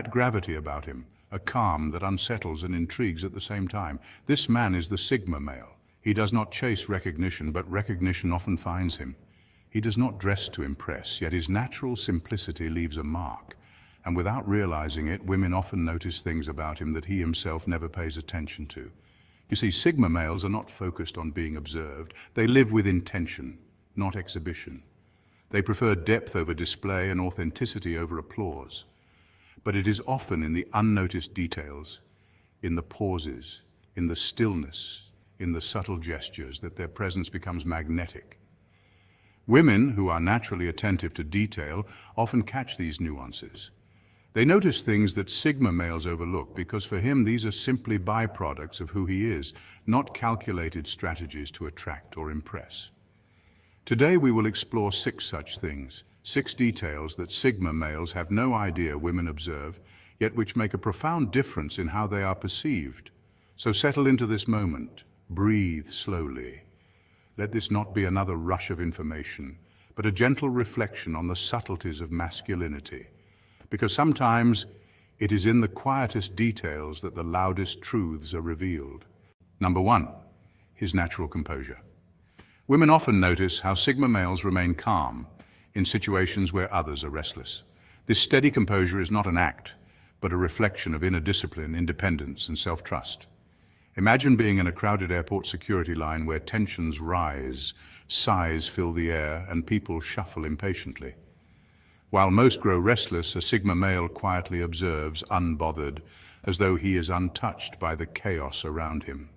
gravity about him, a calm that unsettles and intrigues at the same time. This man is the Sigma male. He does not chase recognition, but recognition often finds him. He does not dress to impress, yet his natural simplicity leaves a mark. And without realizing it, women often notice things about him that he himself never pays attention to. You see, Sigma males are not focused on being observed. They live with intention, not exhibition. They prefer depth over display and authenticity over applause. But it is often in the unnoticed details, in the pauses, in the stillness, in the subtle gestures that their presence becomes magnetic. Women, who are naturally attentive to detail, often catch these nuances. They notice things that Sigma males overlook because for him these are simply byproducts of who he is, not calculated strategies to attract or impress. Today we will explore 6 such things, 6 details that Sigma males have no idea women observe, yet which make a profound difference in how they are perceived. So settle into this moment, breathe slowly. Let this not be another rush of information, but a gentle reflection on the subtleties of masculinity. Because sometimes it is in the quietest details that the loudest truths are revealed. Number 1, his natural composure. Women often notice how Sigma males remain calm in situations where others are restless. This steady composure is not an act, but a reflection of inner discipline, independence, and self-trust. Imagine being in a crowded airport security line where tensions rise, sighs fill the air, and people shuffle impatiently. While most grow restless, a Sigma male quietly observes, unbothered, as though he is untouched by the chaos around him.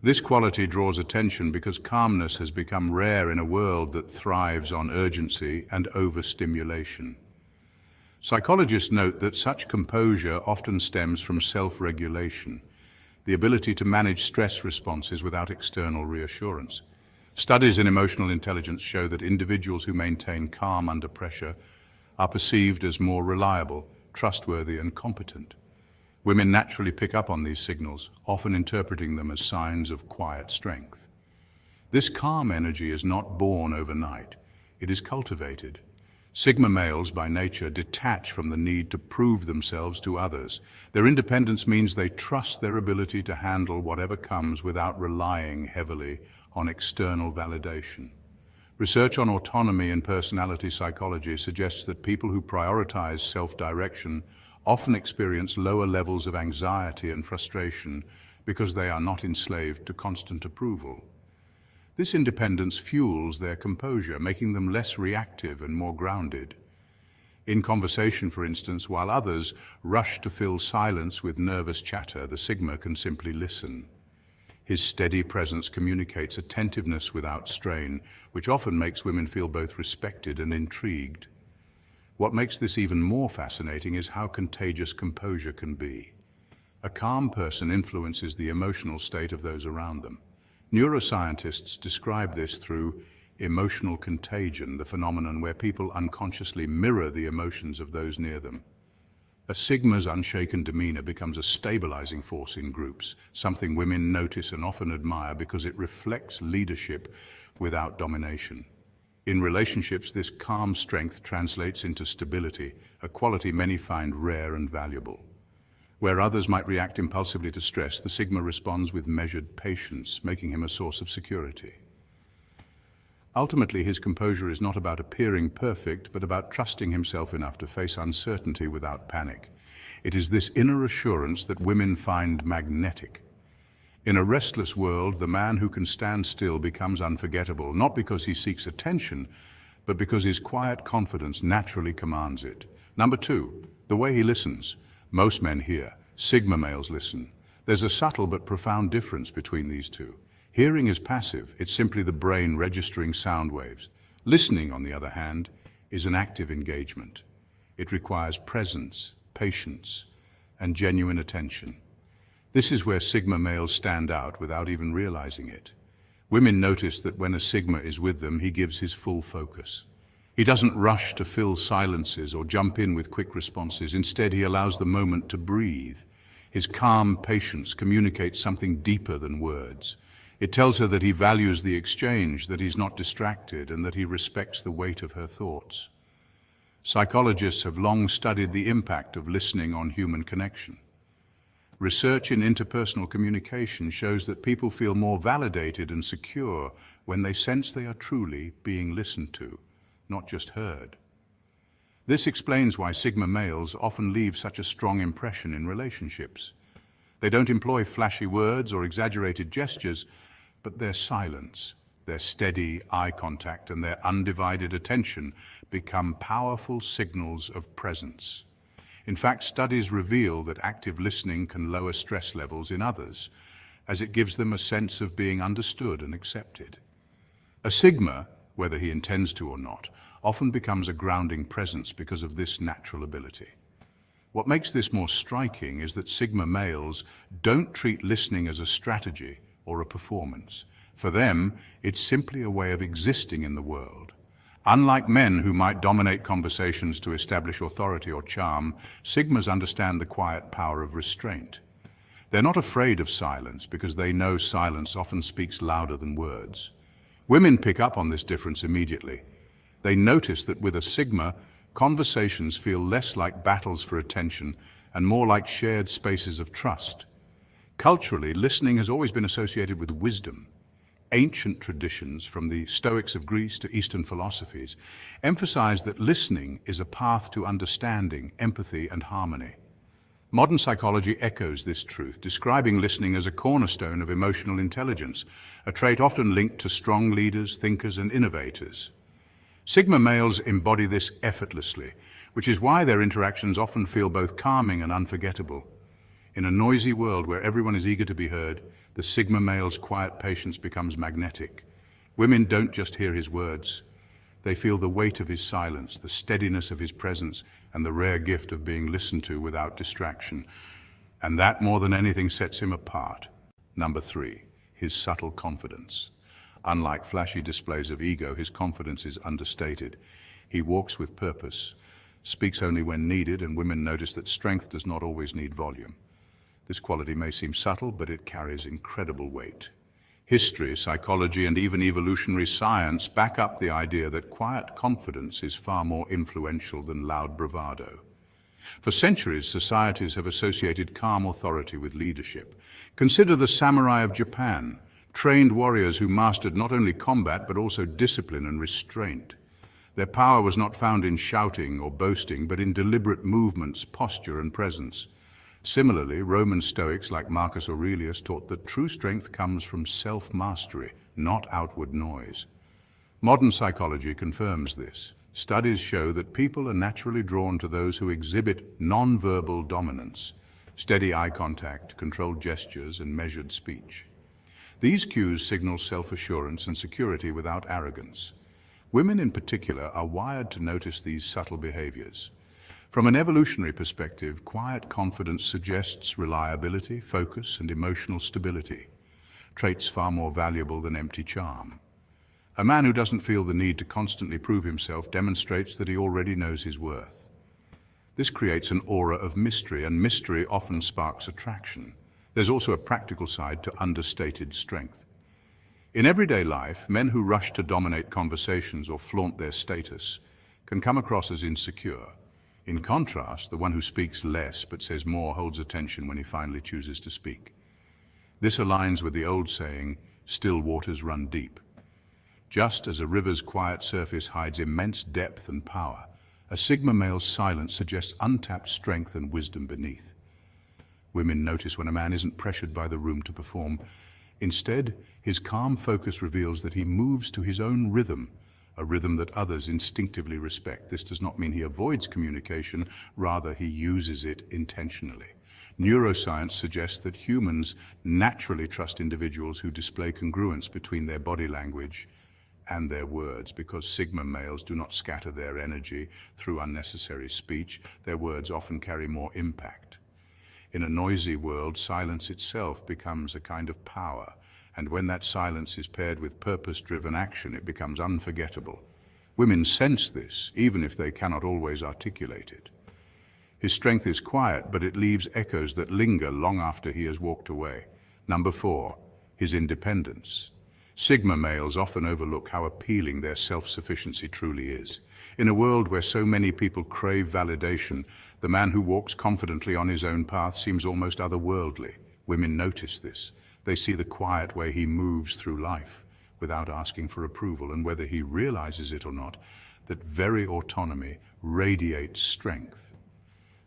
This quality draws attention because calmness has become rare in a world that thrives on urgency and overstimulation. Psychologists note that such composure often stems from self-regulation, the ability to manage stress responses without external reassurance. Studies in emotional intelligence show that individuals who maintain calm under pressure are perceived as more reliable, trustworthy, and competent. Women naturally pick up on these signals, often interpreting them as signs of quiet strength. This calm energy is not born overnight. It is cultivated. Sigma males, by nature, detach from the need to prove themselves to others. Their independence means they trust their ability to handle whatever comes without relying heavily on external validation. Research on autonomy and personality psychology suggests that people who prioritize self-direction often experience lower levels of anxiety and frustration because they are not enslaved to constant approval. This independence fuels their composure, making them less reactive and more grounded. In conversation, for instance, while others rush to fill silence with nervous chatter, the Sigma can simply listen. His steady presence communicates attentiveness without strain, which often makes women feel both respected and intrigued. What makes this even more fascinating is how contagious composure can be. A calm person influences the emotional state of those around them. Neuroscientists describe this through emotional contagion, the phenomenon where people unconsciously mirror the emotions of those near them. A Sigma's unshaken demeanor becomes a stabilizing force in groups, something women notice and often admire because it reflects leadership without domination. In relationships, this calm strength translates into stability, a quality many find rare and valuable. Where others might react impulsively to stress, the Sigma responds with measured patience, making him a source of security. Ultimately, his composure is not about appearing perfect, but about trusting himself enough to face uncertainty without panic. It is this inner assurance that women find magnetic. In a restless world, the man who can stand still becomes unforgettable, not because he seeks attention, but because his quiet confidence naturally commands it. Number 2, the way he listens. Most men hear. Sigma males listen. There's a subtle but profound difference between these two. Hearing is passive. It's simply the brain registering sound waves. Listening, on the other hand, is an active engagement. It requires presence, patience, and genuine attention. This is where Sigma males stand out without even realizing it. Women notice that when a Sigma is with them, he gives his full focus. He doesn't rush to fill silences or jump in with quick responses. Instead, he allows the moment to breathe. His calm patience communicates something deeper than words. It tells her that he values the exchange, that he's not distracted, and that he respects the weight of her thoughts. Psychologists have long studied the impact of listening on human connection. Research in interpersonal communication shows that people feel more validated and secure when they sense they are truly being listened to, not just heard. This explains why Sigma males often leave such a strong impression in relationships. They don't employ flashy words or exaggerated gestures, but their silence, their steady eye contact, and their undivided attention become powerful signals of presence. In fact, studies reveal that active listening can lower stress levels in others, as it gives them a sense of being understood and accepted. A Sigma, whether he intends to or not, often becomes a grounding presence because of this natural ability. What makes this more striking is that Sigma males don't treat listening as a strategy or a performance. For them, it's simply a way of existing in the world. Unlike men who might dominate conversations to establish authority or charm, Sigmas understand the quiet power of restraint. They're not afraid of silence because they know silence often speaks louder than words. Women pick up on this difference immediately. They notice that with a Sigma, conversations feel less like battles for attention and more like shared spaces of trust. Culturally, listening has always been associated with wisdom. Ancient traditions, from the Stoics of Greece to Eastern philosophies, emphasize that listening is a path to understanding, empathy, and harmony. Modern psychology echoes this truth, describing listening as a cornerstone of emotional intelligence, a trait often linked to strong leaders, thinkers, and innovators. Sigma males embody this effortlessly, which is why their interactions often feel both calming and unforgettable. In a noisy world where everyone is eager to be heard, the Sigma male's quiet patience becomes magnetic. Women don't just hear his words. They feel the weight of his silence, the steadiness of his presence, and the rare gift of being listened to without distraction. And that, more than anything, sets him apart. Number 3, his subtle confidence. Unlike flashy displays of ego, his confidence is understated. He walks with purpose, speaks only when needed, and women notice that strength does not always need volume. This quality may seem subtle, but it carries incredible weight. History, psychology, and even evolutionary science back up the idea that quiet confidence is far more influential than loud bravado. For centuries, societies have associated calm authority with leadership. Consider the samurai of Japan, trained warriors who mastered not only combat but also discipline and restraint. Their power was not found in shouting or boasting, but in deliberate movements, posture, and presence. Similarly, Roman Stoics like Marcus Aurelius taught that true strength comes from self-mastery, not outward noise. Modern psychology confirms this. Studies show that people are naturally drawn to those who exhibit non-verbal dominance, steady eye contact, controlled gestures, and measured speech. These cues signal self-assurance and security without arrogance. Women in particular are wired to notice these subtle behaviors. From an evolutionary perspective, quiet confidence suggests reliability, focus, and emotional stability, traits far more valuable than empty charm. A man who doesn't feel the need to constantly prove himself demonstrates that he already knows his worth. This creates an aura of mystery, and mystery often sparks attraction. There's also a practical side to understated strength. In everyday life, men who rush to dominate conversations or flaunt their status can come across as insecure. In contrast, the one who speaks less but says more holds attention when he finally chooses to speak. This aligns with the old saying, "Still waters run deep." Just as a river's quiet surface hides immense depth and power, a Sigma male's silence suggests untapped strength and wisdom beneath. Women notice when a man isn't pressured by the room to perform. Instead, his calm focus reveals that he moves to his own rhythm, a rhythm that others instinctively respect. This does not mean he avoids communication, rather he uses it intentionally. Neuroscience suggests that humans naturally trust individuals who display congruence between their body language and their words. Because Sigma males do not scatter their energy through unnecessary speech, their words often carry more impact. In a noisy world, silence itself becomes a kind of power. And when that silence is paired with purpose-driven action, it becomes unforgettable. Women sense this, even if they cannot always articulate it. His strength is quiet, but it leaves echoes that linger long after he has walked away. Number 4, his independence. Sigma males often overlook how appealing their self-sufficiency truly is. In a world where so many people crave validation, the man who walks confidently on his own path seems almost otherworldly. Women notice this. They see the quiet way he moves through life without asking for approval, and whether he realizes it or not, that very autonomy radiates strength.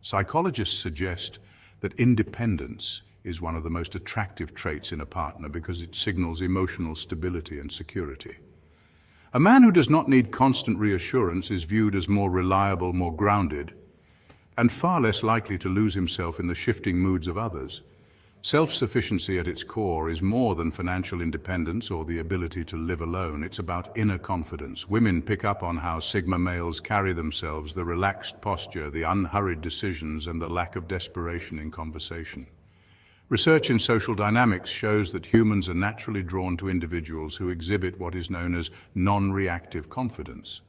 Psychologists suggest that independence is one of the most attractive traits in a partner because it signals emotional stability and security. A man who does not need constant reassurance is viewed as more reliable, more grounded, and far less likely to lose himself in the shifting moods of others. Self-sufficiency at its core is more than financial independence or the ability to live alone. It's about inner confidence. Women pick up on how Sigma males carry themselves, the relaxed posture, the unhurried decisions, and the lack of desperation in conversation. Research in social dynamics shows that humans are naturally drawn to individuals who exhibit what is known as non-reactive confidence.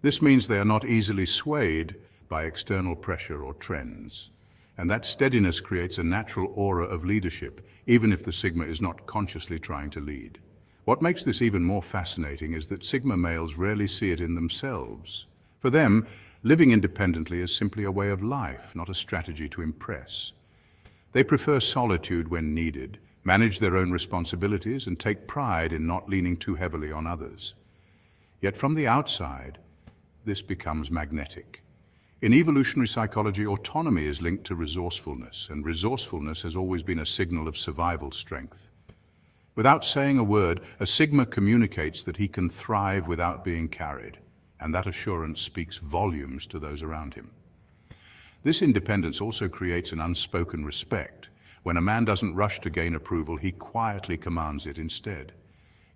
This means they are not easily swayed by external pressure or trends. And that steadiness creates a natural aura of leadership, even if the Sigma is not consciously trying to lead. What makes this even more fascinating is that Sigma males rarely see it in themselves. For them, living independently is simply a way of life, not a strategy to impress. They prefer solitude when needed, manage their own responsibilities, and take pride in not leaning too heavily on others. Yet from the outside, this becomes magnetic. In evolutionary psychology, autonomy is linked to resourcefulness, and resourcefulness has always been a signal of survival strength. Without saying a word, a Sigma communicates that he can thrive without being carried, and that assurance speaks volumes to those around him. This independence also creates an unspoken respect. When a man doesn't rush to gain approval, he quietly commands it instead.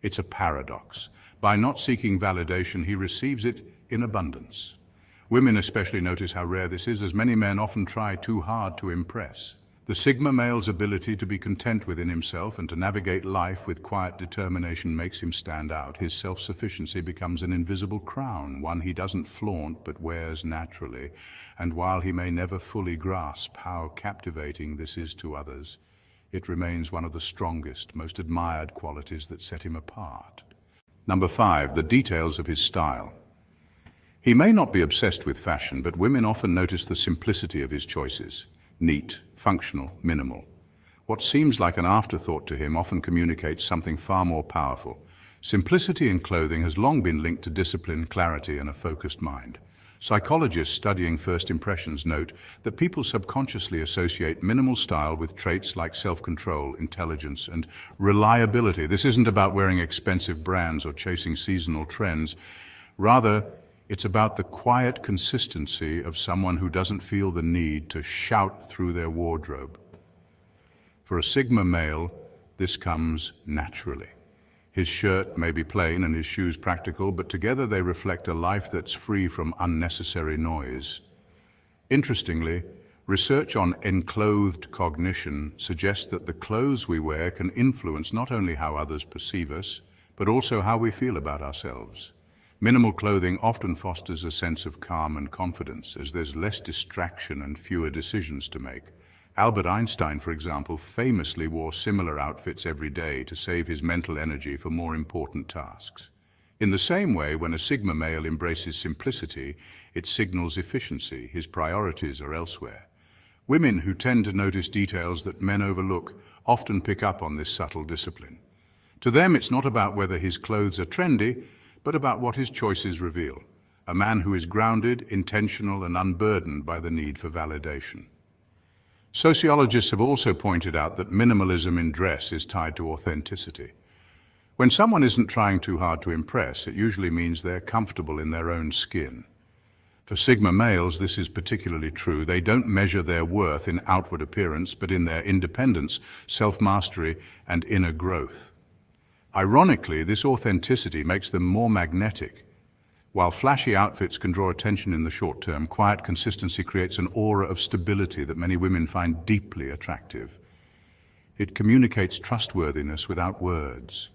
It's a paradox. By not seeking validation, he receives it in abundance. Women especially notice how rare this is, as many men often try too hard to impress. The Sigma male's ability to be content within himself and to navigate life with quiet determination makes him stand out. His self-sufficiency becomes an invisible crown, one he doesn't flaunt but wears naturally. And while he may never fully grasp how captivating this is to others, it remains one of the strongest, most admired qualities that set him apart. Number 5, the details of his style. He may not be obsessed with fashion, but women often notice the simplicity of his choices. Neat, functional, minimal. What seems like an afterthought to him often communicates something far more powerful. Simplicity in clothing has long been linked to discipline, clarity, and a focused mind. Psychologists studying first impressions note that people subconsciously associate minimal style with traits like self-control, intelligence, and reliability. This isn't about wearing expensive brands or chasing seasonal trends. Rather, it's about the quiet consistency of someone who doesn't feel the need to shout through their wardrobe. For a Sigma male, this comes naturally. His shirt may be plain and his shoes practical, but together they reflect a life that's free from unnecessary noise. Interestingly, research on enclothed cognition suggests that the clothes we wear can influence not only how others perceive us, but also how we feel about ourselves. Minimal clothing often fosters a sense of calm and confidence, as there's less distraction and fewer decisions to make. Albert Einstein, for example, famously wore similar outfits every day to save his mental energy for more important tasks. In the same way, when a Sigma male embraces simplicity, it signals efficiency. His priorities are elsewhere. Women who tend to notice details that men overlook often pick up on this subtle discipline. To them, it's not about whether his clothes are trendy, but about what his choices reveal. A man who is grounded, intentional, and unburdened by the need for validation. Sociologists have also pointed out that minimalism in dress is tied to authenticity. When someone isn't trying too hard to impress, it usually means they're comfortable in their own skin. For Sigma males, this is particularly true. They don't measure their worth in outward appearance, but in their independence, self-mastery, and inner growth. Ironically, this authenticity makes them more magnetic. While flashy outfits can draw attention in the short term, quiet consistency creates an aura of stability that many women find deeply attractive. It communicates trustworthiness without words.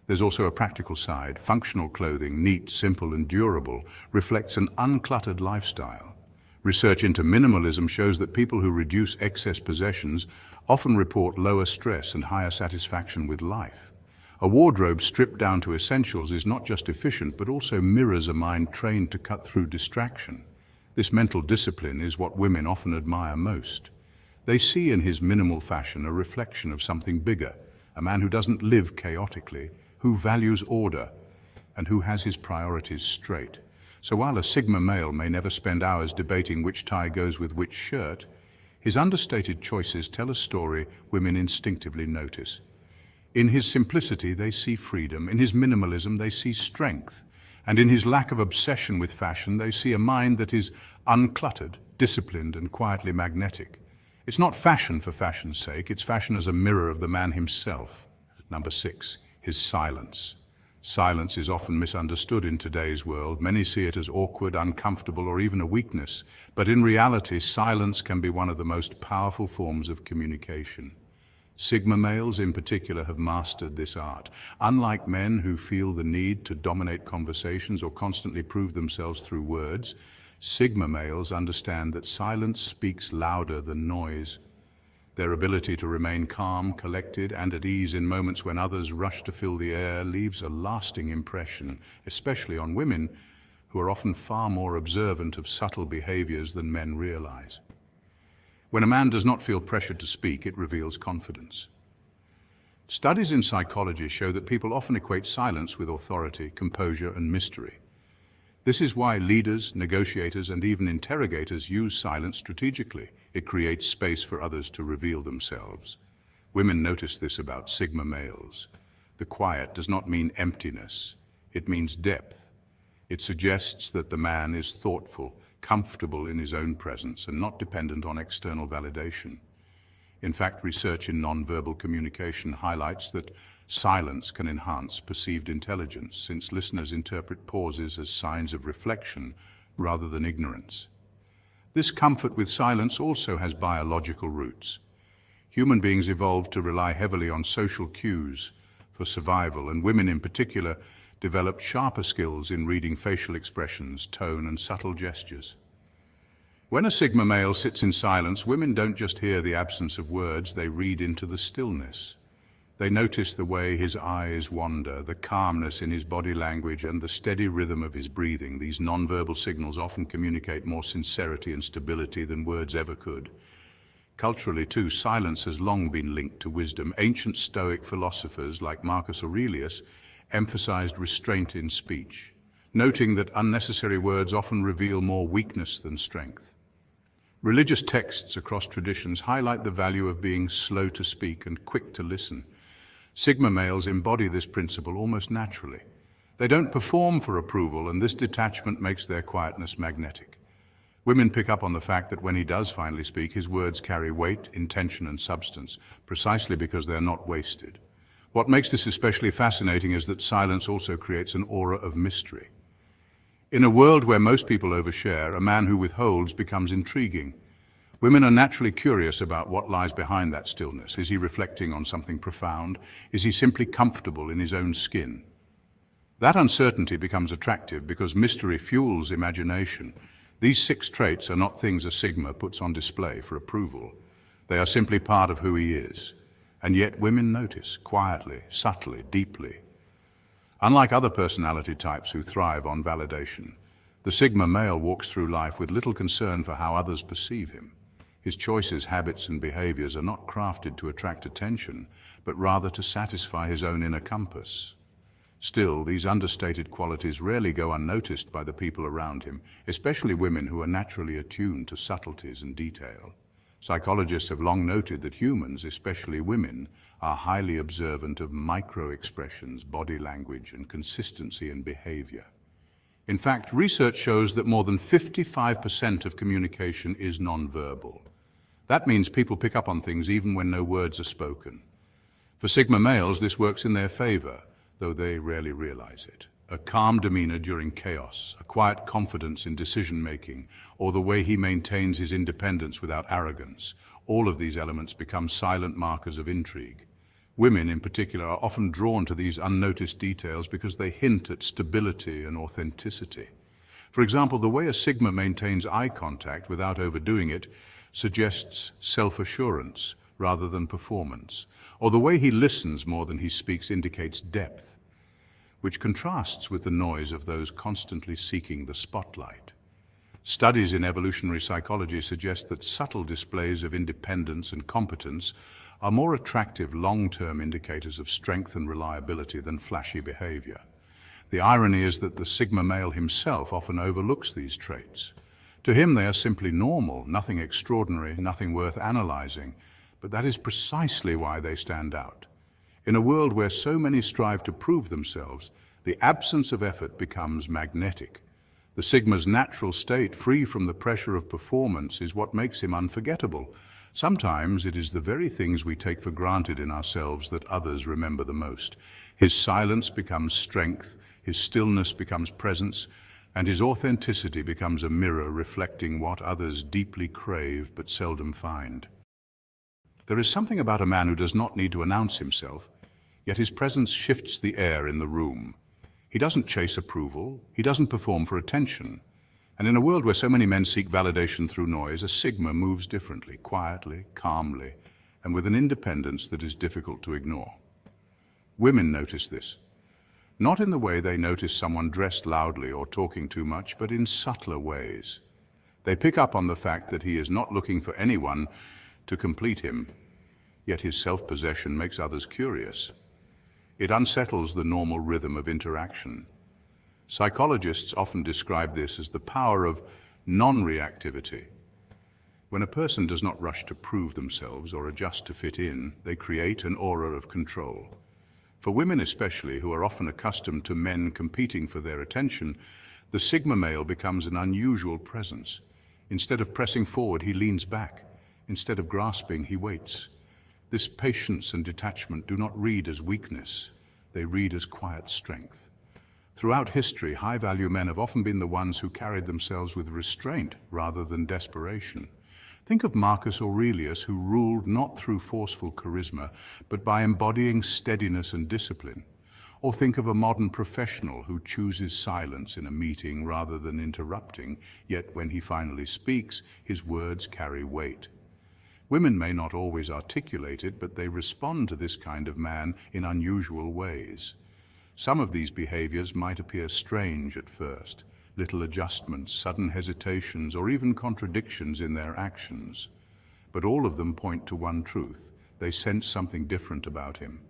There's also a practical side. Functional clothing, neat, simple, and durable, reflects an uncluttered lifestyle. Research into minimalism shows that people who reduce excess possessions often report lower stress and higher satisfaction with life. A wardrobe stripped down to essentials is not just efficient, but also mirrors a mind trained to cut through distraction. This mental discipline is what women often admire most. They see in his minimal fashion a reflection of something bigger, a man who doesn't live chaotically, who values order, and who has his priorities straight. So while a Sigma male may never spend hours debating which tie goes with which shirt, his understated choices tell a story women instinctively notice. In his simplicity, they see freedom. In his minimalism, they see strength. And in his lack of obsession with fashion, they see a mind that is uncluttered, disciplined, and quietly magnetic. It's not fashion for fashion's sake, it's fashion as a mirror of the man himself. Number 6, his silence. Silence is often misunderstood in today's world. Many see it as awkward, uncomfortable, or even a weakness. But in reality, silence can be one of the most powerful forms of communication. Sigma males in particular have mastered this art. Unlike men who feel the need to dominate conversations or constantly prove themselves through words, Sigma males understand that silence speaks louder than noise. Their ability to remain calm, collected, and at ease in moments when others rush to fill the air leaves a lasting impression, especially on women who are often far more observant of subtle behaviors than men realize. When a man does not feel pressured to speak, it reveals confidence. Studies in psychology show that people often equate silence with authority, composure, and mystery. This is why leaders, negotiators, and even interrogators use silence strategically. It creates space for others to reveal themselves. Women notice this about Sigma males. The quiet does not mean emptiness. It means depth. It suggests that the man is thoughtful, comfortable in his own presence, and not dependent on external validation. In fact, research in nonverbal communication highlights that silence can enhance perceived intelligence, since listeners interpret pauses as signs of reflection rather than ignorance. This comfort with silence also has biological roots. Human beings evolved to rely heavily on social cues for survival, and women in particular developed sharper skills in reading facial expressions, tone, and subtle gestures. When a Sigma male sits in silence, women don't just hear the absence of words, they read into the stillness. They notice the way his eyes wander, the calmness in his body language, and the steady rhythm of his breathing. These nonverbal signals often communicate more sincerity and stability than words ever could. Culturally, too, silence has long been linked to wisdom. Ancient Stoic philosophers like Marcus Aurelius emphasized restraint in speech, noting that unnecessary words often reveal more weakness than strength. Religious texts across traditions highlight the value of being slow to speak and quick to listen. Sigma males embody this principle almost naturally. They don't perform for approval, and this detachment makes their quietness magnetic. Women pick up on the fact that when he does finally speak, his words carry weight, intention, and substance, precisely because they're not wasted. What makes this especially fascinating is that silence also creates an aura of mystery. In a world where most people overshare, a man who withholds becomes intriguing. Women are naturally curious about what lies behind that stillness. Is he reflecting on something profound? Is he simply comfortable in his own skin? That uncertainty becomes attractive because mystery fuels imagination. These 6 traits are not things a Sigma puts on display for approval. They are simply part of who he is. And yet women notice, quietly, subtly, deeply. Unlike other personality types who thrive on validation, the Sigma male walks through life with little concern for how others perceive him. His choices, habits, and behaviors are not crafted to attract attention, but rather to satisfy his own inner compass. Still, these understated qualities rarely go unnoticed by the people around him, especially women who are naturally attuned to subtleties and detail. Psychologists have long noted that humans, especially women, are highly observant of micro-expressions, body language, and consistency in behavior. In fact, research shows that more than 55% of communication is nonverbal. That means people pick up on things even when no words are spoken. For Sigma males, this works in their favor, though they rarely realize it. A calm demeanor during chaos, a quiet confidence in decision-making, or the way he maintains his independence without arrogance. All of these elements become silent markers of intrigue. Women, in particular, are often drawn to these unnoticed details because they hint at stability and authenticity. For example, the way a Sigma maintains eye contact without overdoing it suggests self-assurance rather than performance, or the way he listens more than he speaks indicates depth, which contrasts with the noise of those constantly seeking the spotlight. Studies in evolutionary psychology suggest that subtle displays of independence and competence are more attractive long-term indicators of strength and reliability than flashy behavior. The irony is that the Sigma male himself often overlooks these traits. To him, they are simply normal, nothing extraordinary, nothing worth analyzing, but that is precisely why they stand out. In a world where so many strive to prove themselves, the absence of effort becomes magnetic. The Sigma's natural state, free from the pressure of performance, is what makes him unforgettable. Sometimes it is the very things we take for granted in ourselves that others remember the most. His silence becomes strength, his stillness becomes presence, and his authenticity becomes a mirror reflecting what others deeply crave but seldom find. There is something about a man who does not need to announce himself, yet his presence shifts the air in the room. He doesn't chase approval, he doesn't perform for attention. And in a world where so many men seek validation through noise, a Sigma moves differently, quietly, calmly, and with an independence that is difficult to ignore. Women notice this. Not in the way they notice someone dressed loudly or talking too much, but in subtler ways. They pick up on the fact that he is not looking for anyone to complete him, yet his self-possession makes others curious. It unsettles the normal rhythm of interaction. Psychologists often describe this as the power of non-reactivity. When a person does not rush to prove themselves or adjust to fit in, they create an aura of control. For women especially, who are often accustomed to men competing for their attention, the Sigma male becomes an unusual presence. Instead of pressing forward, he leans back. Instead of grasping, he waits. This patience and detachment do not read as weakness, they read as quiet strength. Throughout history, high-value men have often been the ones who carried themselves with restraint rather than desperation. Think of Marcus Aurelius, who ruled not through forceful charisma, but by embodying steadiness and discipline. Or think of a modern professional who chooses silence in a meeting rather than interrupting, yet when he finally speaks, his words carry weight. Women may not always articulate it, but they respond to this kind of man in unusual ways. Some of these behaviors might appear strange at first. Little adjustments, sudden hesitations, or even contradictions in their actions. But all of them point to one truth: they sense something different about him.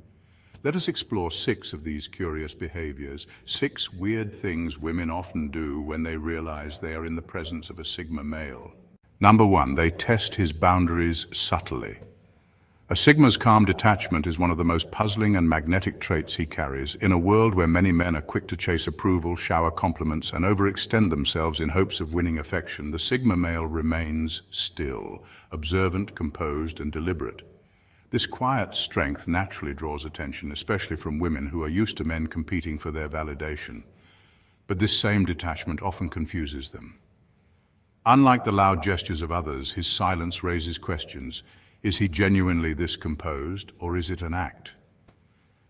Let us explore 6 of these curious behaviors, 6 weird things women often do when they realize they are in the presence of a Sigma male. Number 1, they test his boundaries subtly. A Sigma's calm detachment is one of the most puzzling and magnetic traits he carries. In a world where many men are quick to chase approval, shower compliments, and overextend themselves in hopes of winning affection, the Sigma male remains still, observant, composed, and deliberate. This quiet strength naturally draws attention, especially from women who are used to men competing for their validation. But this same detachment often confuses them. Unlike the loud gestures of others, his silence raises questions. Is he genuinely this composed, or is it an act?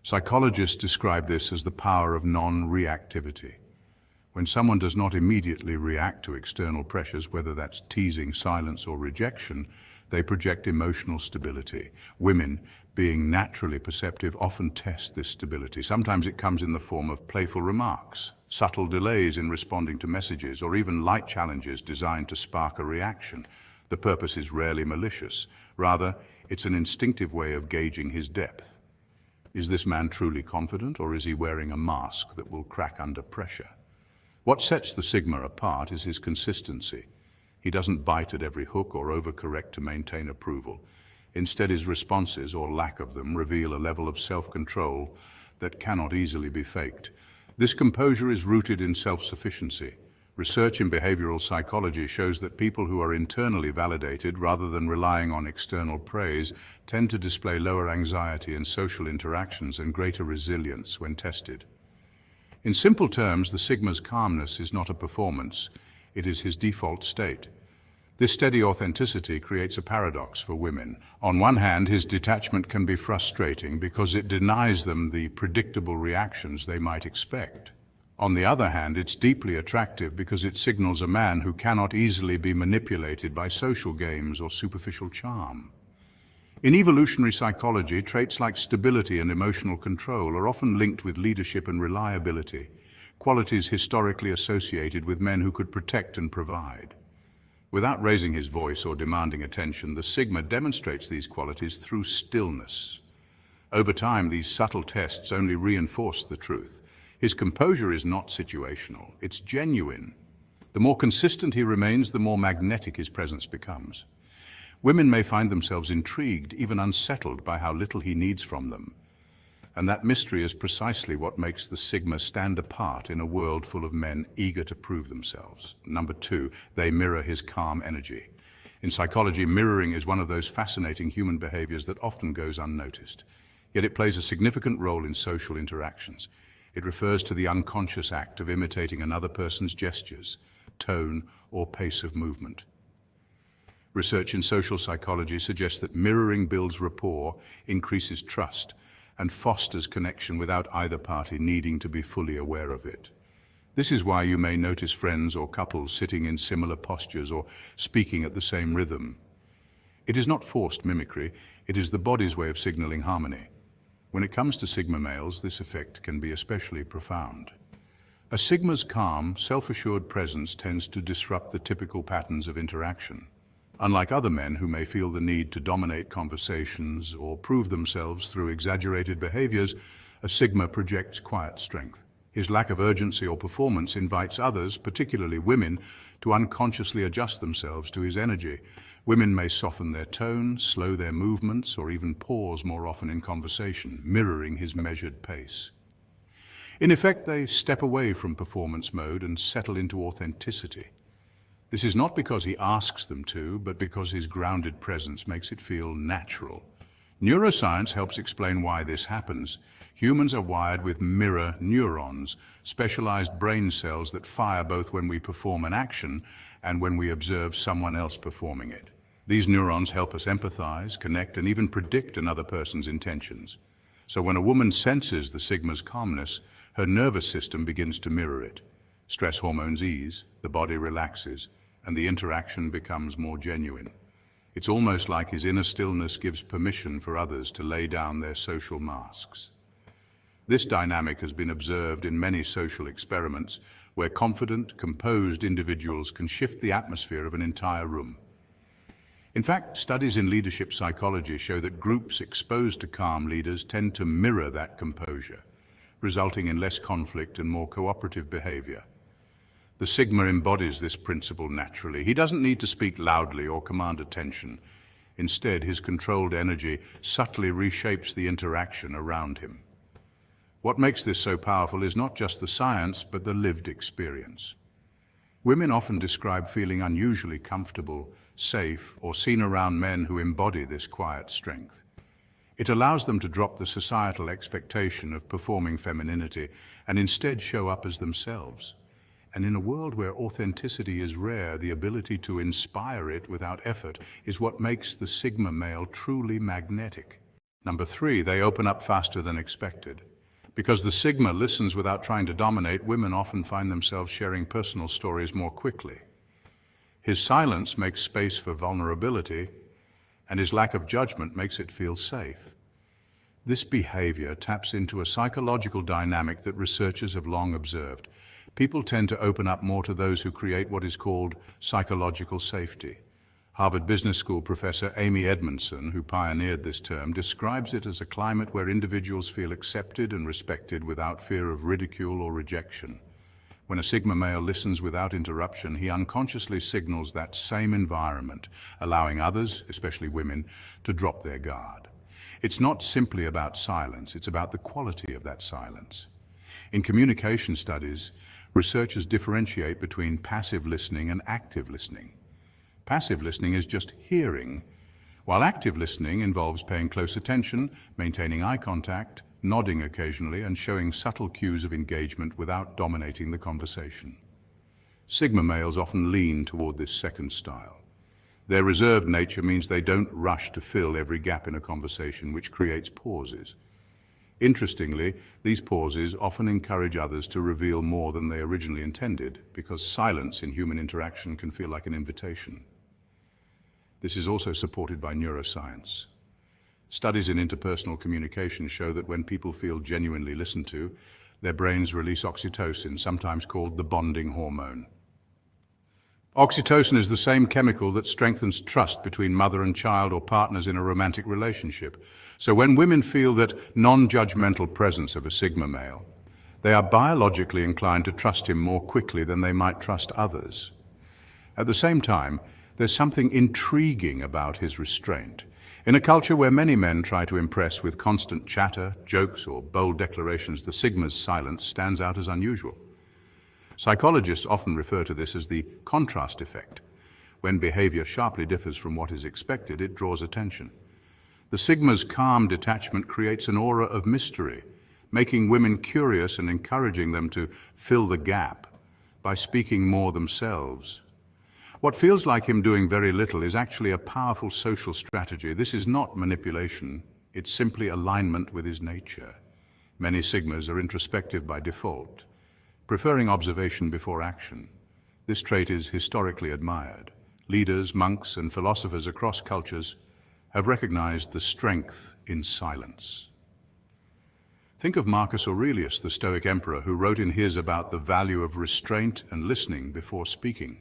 Psychologists describe this as the power of non-reactivity. When someone does not immediately react to external pressures, whether that's teasing, silence, or rejection, they project emotional stability. Women, being naturally perceptive, often test this stability. Sometimes it comes in the form of playful remarks, subtle delays in responding to messages, or even light challenges designed to spark a reaction. The purpose is rarely malicious. Rather, it's an instinctive way of gauging his depth. Is this man truly confident, or is he wearing a mask that will crack under pressure? What sets the Sigma apart is his consistency. He doesn't bite at every hook or overcorrect to maintain approval. Instead, his responses, or lack of them, reveal a level of self-control that cannot easily be faked. This composure is rooted in self-sufficiency. Research in behavioral psychology shows that people who are internally validated rather than relying on external praise tend to display lower anxiety in social interactions and greater resilience when tested. In simple terms, the Sigma's calmness is not a performance, it is his default state. This steady authenticity creates a paradox for women. On one hand, his detachment can be frustrating because it denies them the predictable reactions they might expect. On the other hand, it's deeply attractive because it signals a man who cannot easily be manipulated by social games or superficial charm. In evolutionary psychology, traits like stability and emotional control are often linked with leadership and reliability, qualities historically associated with men who could protect and provide. Without raising his voice or demanding attention, the Sigma demonstrates these qualities through stillness. Over time, these subtle tests only reinforce the truth. His composure is not situational, it's genuine. The more consistent he remains, the more magnetic his presence becomes. Women may find themselves intrigued, even unsettled by how little he needs from them. And that mystery is precisely what makes the Sigma stand apart in a world full of men eager to prove themselves. Number 2, they mirror his calm energy. In psychology, mirroring is one of those fascinating human behaviors that often goes unnoticed. Yet it plays a significant role in social interactions. It refers to the unconscious act of imitating another person's gestures, tone, or pace of movement. Research in social psychology suggests that mirroring builds rapport, increases trust, and fosters connection without either party needing to be fully aware of it. This is why you may notice friends or couples sitting in similar postures or speaking at the same rhythm. It is not forced mimicry, it is the body's way of signaling harmony. When it comes to Sigma males, this effect can be especially profound. A Sigma's calm, self-assured presence tends to disrupt the typical patterns of interaction. Unlike other men who may feel the need to dominate conversations or prove themselves through exaggerated behaviors, a Sigma projects quiet strength. His lack of urgency or performance invites others, particularly women, to unconsciously adjust themselves to his energy. Women may soften their tone, slow their movements, or even pause more often in conversation, mirroring his measured pace. In effect, they step away from performance mode and settle into authenticity. This is not because he asks them to, but because his grounded presence makes it feel natural. Neuroscience helps explain why this happens. Humans are wired with mirror neurons, specialized brain cells that fire both when we perform an action and when we observe someone else performing it. These neurons help us empathize, connect, and even predict another person's intentions. So when a woman senses the Sigma's calmness, her nervous system begins to mirror it. Stress hormones ease, the body relaxes, and the interaction becomes more genuine. It's almost like his inner stillness gives permission for others to lay down their social masks. This dynamic has been observed in many social experiments where confident, composed individuals can shift the atmosphere of an entire room. In fact, studies in leadership psychology show that groups exposed to calm leaders tend to mirror that composure, resulting in less conflict and more cooperative behavior. The Sigma embodies this principle naturally. He doesn't need to speak loudly or command attention. Instead, his controlled energy subtly reshapes the interaction around him. What makes this so powerful is not just the science, but the lived experience. Women often describe feeling unusually comfortable, safe, or seen around men who embody this quiet strength. It allows them to drop the societal expectation of performing femininity and instead show up as themselves. And in a world where authenticity is rare, the ability to inspire it without effort is what makes the Sigma male truly magnetic. Number 3, they open up faster than expected. Because the Sigma listens without trying to dominate, women often find themselves sharing personal stories more quickly. His silence makes space for vulnerability, and his lack of judgment makes it feel safe. This behavior taps into a psychological dynamic that researchers have long observed. People tend to open up more to those who create what is called psychological safety. Harvard Business School professor Amy Edmondson, who pioneered this term, describes it as a climate where individuals feel accepted and respected without fear of ridicule or rejection. When a Sigma male listens without interruption, he unconsciously signals that same environment, allowing others, especially women, to drop their guard. It's not simply about silence, it's about the quality of that silence. In communication studies, researchers differentiate between passive listening and active listening. Passive listening is just hearing, while active listening involves paying close attention, maintaining eye contact, nodding occasionally, and showing subtle cues of engagement without dominating the conversation. Sigma males often lean toward this second style. Their reserved nature means they don't rush to fill every gap in a conversation, which creates pauses. Interestingly, these pauses often encourage others to reveal more than they originally intended, because silence in human interaction can feel like an invitation. This is also supported by neuroscience. Studies in interpersonal communication show that when people feel genuinely listened to, their brains release oxytocin, sometimes called the bonding hormone. Oxytocin is the same chemical that strengthens trust between mother and child or partners in a romantic relationship. So when women feel that non-judgmental presence of a Sigma male, they are biologically inclined to trust him more quickly than they might trust others. At the same time, there's something intriguing about his restraint. In a culture where many men try to impress with constant chatter, jokes, or bold declarations, the Sigma's silence stands out as unusual. Psychologists often refer to this as the contrast effect. When behavior sharply differs from what is expected, it draws attention. The Sigma's calm detachment creates an aura of mystery, making women curious and encouraging them to fill the gap by speaking more themselves. What feels like him doing very little is actually a powerful social strategy. This is not manipulation, it's simply alignment with his nature. Many Sigmas are introspective by default, preferring observation before action. This trait is historically admired. Leaders, monks, and philosophers across cultures have recognized the strength in silence. Think of Marcus Aurelius, the Stoic emperor, who wrote in his about the value of restraint and listening before speaking.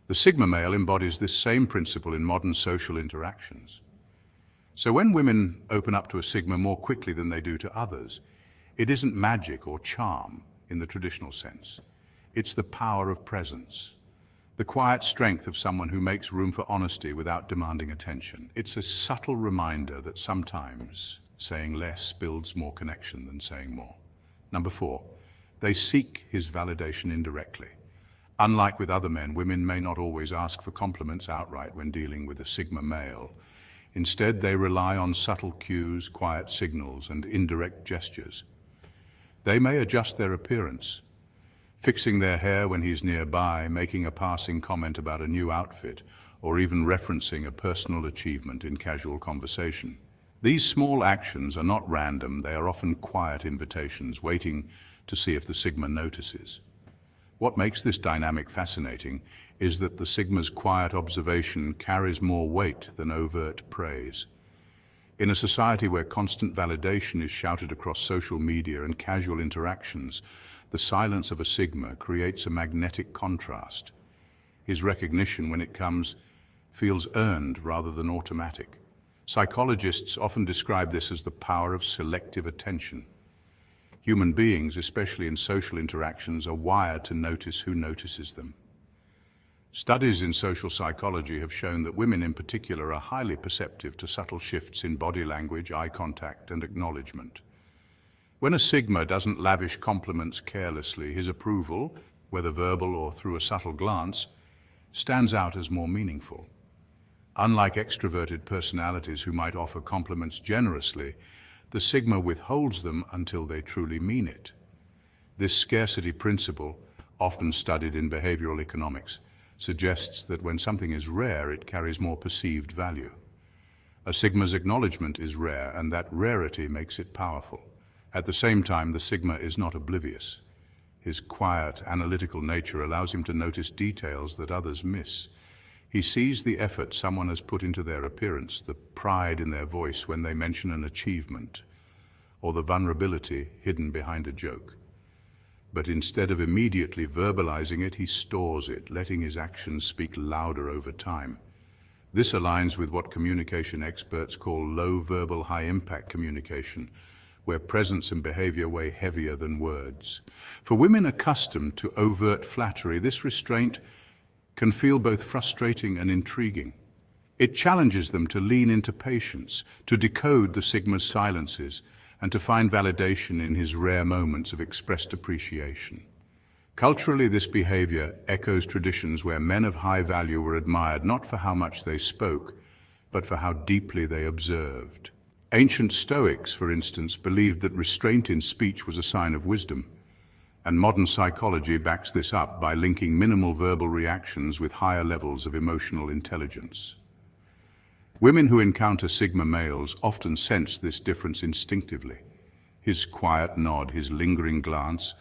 The Sigma male embodies this same principle in modern social interactions. So when women open up to a Sigma more quickly than they do to others, it isn't magic or charm in the traditional sense. It's the power of presence, the quiet strength of someone who makes room for honesty without demanding attention. It's a subtle reminder that sometimes saying less builds more connection than saying more. Number 4, they seek his validation indirectly. Unlike with other men, women may not always ask for compliments outright when dealing with a Sigma male. Instead, they rely on subtle cues, quiet signals, and indirect gestures. They may adjust their appearance, fixing their hair when he's nearby, making a passing comment about a new outfit, or even referencing a personal achievement in casual conversation. These small actions are not random, they are often quiet invitations, waiting to see if the Sigma notices. What makes this dynamic fascinating is that the Sigma's quiet observation carries more weight than overt praise. In a society where constant validation is shouted across social media and casual interactions, the silence of a Sigma creates a magnetic contrast. His recognition, when it comes, feels earned rather than automatic. Psychologists often describe this as the power of selective attention. Human beings, especially in social interactions, are wired to notice who notices them. Studies in social psychology have shown that women in particular are highly perceptive to subtle shifts in body language, eye contact, and acknowledgement. When a Sigma doesn't lavish compliments carelessly, his approval, whether verbal or through a subtle glance, stands out as more meaningful. Unlike extroverted personalities who might offer compliments generously, the Sigma withholds them until they truly mean it. This scarcity principle, often studied in behavioral economics, suggests that when something is rare, it carries more perceived value. A Sigma's acknowledgement is rare, and that rarity makes it powerful. At the same time, the Sigma is not oblivious. His quiet, analytical nature allows him to notice details that others miss. He sees the effort someone has put into their appearance, the pride in their voice when they mention an achievement, or the vulnerability hidden behind a joke. But instead of immediately verbalizing it, he stores it, letting his actions speak louder over time. This aligns with what communication experts call low verbal, high-impact communication, where presence and behavior weigh heavier than words. For women accustomed to overt flattery, this restraint can feel both frustrating and intriguing. It challenges them to lean into patience, to decode the Sigma's silences, and to find validation in his rare moments of expressed appreciation. Culturally, this behavior echoes traditions where men of high value were admired not for how much they spoke, but for how deeply they observed. Ancient Stoics, for instance, believed that restraint in speech was a sign of wisdom, and modern psychology backs this up by linking minimal verbal reactions with higher levels of emotional intelligence. Women who encounter Sigma males often sense this difference instinctively. His quiet nod, his lingering glance,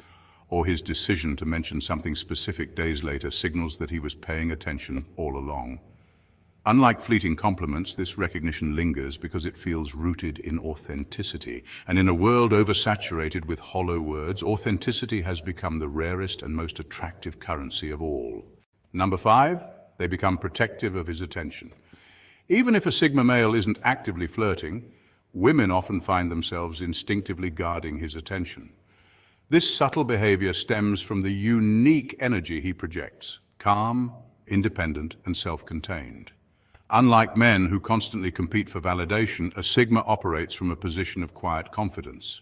or his decision to mention something specific days later signals that he was paying attention all along. Unlike fleeting compliments, this recognition lingers because it feels rooted in authenticity. And in a world oversaturated with hollow words, authenticity has become the rarest and most attractive currency of all. Number 5, they become protective of his attention. Even if a Sigma male isn't actively flirting, women often find themselves instinctively guarding his attention. This subtle behavior stems from the unique energy he projects, calm, independent, and self-contained. Unlike men who constantly compete for validation, a Sigma operates from a position of quiet confidence.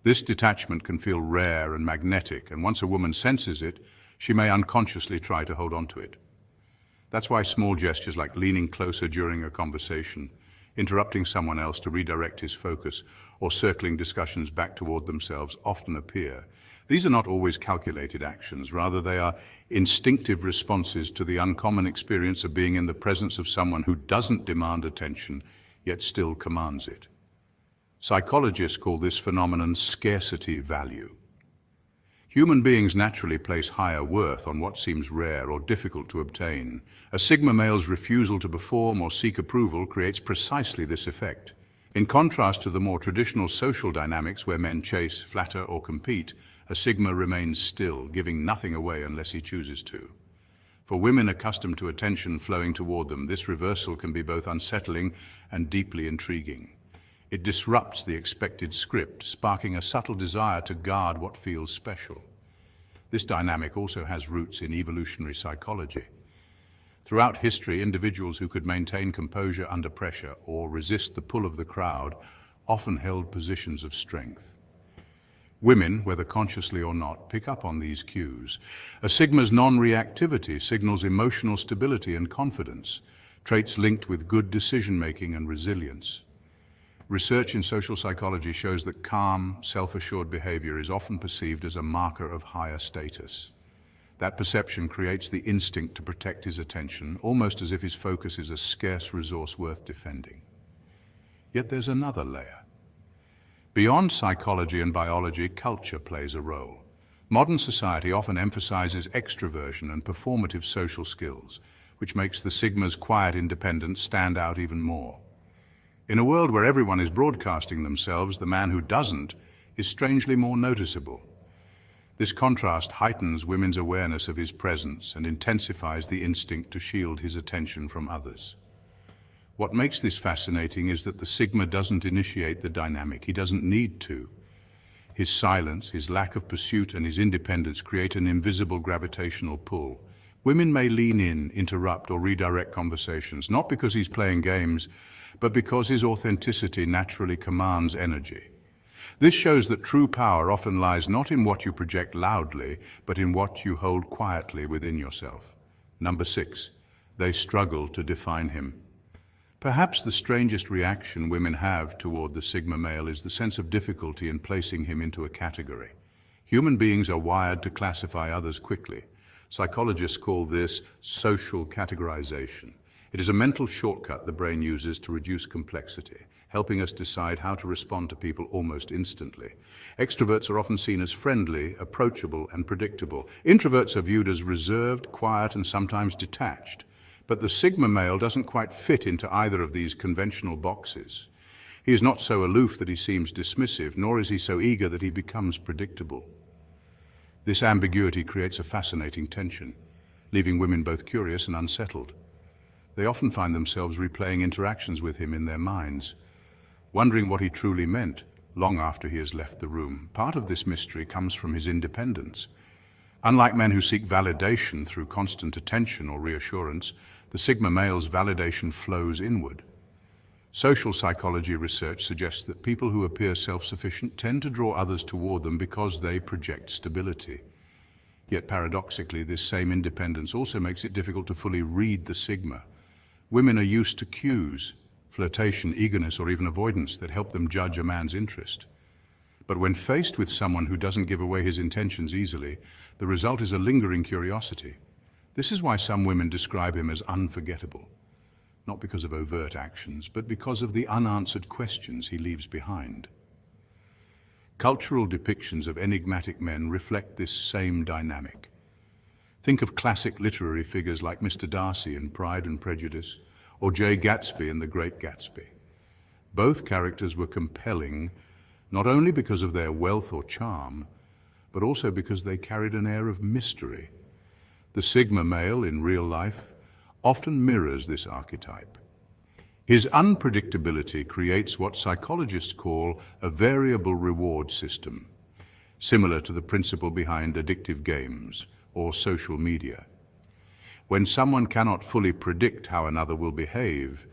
This detachment can feel rare and magnetic, and once a woman senses it, she may unconsciously try to hold on to it. That's why small gestures like leaning closer during a conversation, interrupting someone else to redirect his focus, or circling discussions back toward themselves often appear. These are not always calculated actions, rather they are instinctive responses to the uncommon experience of being in the presence of someone who doesn't demand attention, yet still commands it. Psychologists call this phenomenon scarcity value. Human beings naturally place higher worth on what seems rare or difficult to obtain. A Sigma male's refusal to perform or seek approval creates precisely this effect. In contrast to the more traditional social dynamics where men chase, flatter, or compete, a Sigma remains still, giving nothing away unless he chooses to. For women accustomed to attention flowing toward them, this reversal can be both unsettling and deeply intriguing. It disrupts the expected script, sparking a subtle desire to guard what feels special. This dynamic also has roots in evolutionary psychology. Throughout history, individuals who could maintain composure under pressure or resist the pull of the crowd often held positions of strength. Women, whether consciously or not, pick up on these cues. A Sigma's non-reactivity signals emotional stability and confidence, traits linked with good decision-making and resilience. Research in social psychology shows that calm, self-assured behavior is often perceived as a marker of higher status. That perception creates the instinct to protect his attention, almost as if his focus is a scarce resource worth defending. Yet there's another layer. Beyond psychology and biology, culture plays a role. Modern society often emphasizes extroversion and performative social skills, which makes the Sigma's quiet independence stand out even more. In a world where everyone is broadcasting themselves, the man who doesn't is strangely more noticeable. This contrast heightens women's awareness of his presence and intensifies the instinct to shield his attention from others. What makes this fascinating is that the Sigma doesn't initiate the dynamic. He doesn't need to. His silence, his lack of pursuit, and his independence create an invisible gravitational pull. Women may lean in, interrupt, or redirect conversations, not because he's playing games, but because his authenticity naturally commands energy. This shows that true power often lies not in what you project loudly, but in what you hold quietly within yourself. Number 6, they struggle to define him. Perhaps the strangest reaction women have toward the Sigma male is the sense of difficulty in placing him into a category. Human beings are wired to classify others quickly. Psychologists call this social categorization. It is a mental shortcut the brain uses to reduce complexity, helping us decide how to respond to people almost instantly. Extroverts are often seen as friendly, approachable, and predictable. Introverts are viewed as reserved, quiet, and sometimes detached. But the Sigma male doesn't quite fit into either of these conventional boxes. He is not so aloof that he seems dismissive, nor is he so eager that he becomes predictable. This ambiguity creates a fascinating tension, leaving women both curious and unsettled. They often find themselves replaying interactions with him in their minds, wondering what he truly meant long after he has left the room. Part of this mystery comes from his independence. Unlike men who seek validation through constant attention or reassurance, the Sigma male's validation flows inward. Social psychology research suggests that people who appear self-sufficient tend to draw others toward them because they project stability. Yet paradoxically, this same independence also makes it difficult to fully read the Sigma. Women are used to cues, flirtation, eagerness, or even avoidance that help them judge a man's interest. But when faced with someone who doesn't give away his intentions easily, the result is a lingering curiosity. This is why some women describe him as unforgettable, not because of overt actions, but because of the unanswered questions he leaves behind. Cultural depictions of enigmatic men reflect this same dynamic. Think of classic literary figures like Mr. Darcy in Pride and Prejudice, or Jay Gatsby in The Great Gatsby. Both characters were compelling, not only because of their wealth or charm, but also because they carried an air of mystery. The Sigma male in real life often mirrors this archetype. His unpredictability creates what psychologists call a variable reward system, similar to the principle behind addictive games or social media. When someone cannot fully predict how another will behave,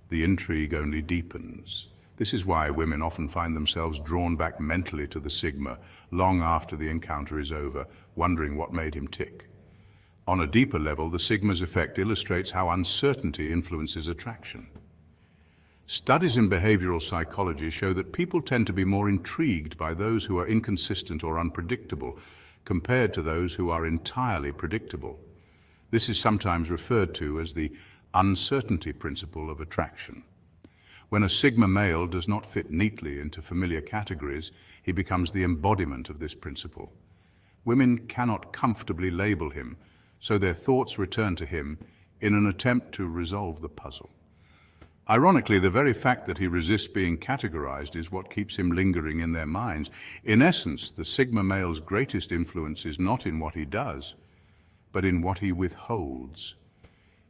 the intrigue only deepens. This is why women often find themselves drawn back mentally to the Sigma long after the encounter is over, wondering what made him tick. On a deeper level, the Sigma's effect illustrates how uncertainty influences attraction. Studies in behavioral psychology show that people tend to be more intrigued by those who are inconsistent or unpredictable compared to those who are entirely predictable. This is sometimes referred to as the uncertainty principle of attraction. When a Sigma male does not fit neatly into familiar categories, he becomes the embodiment of this principle. Women cannot comfortably label him, so their thoughts return to him in an attempt to resolve the puzzle. Ironically, the very fact that he resists being categorized is what keeps him lingering in their minds. In essence, the Sigma male's greatest influence is not in what he does, but in what he withholds.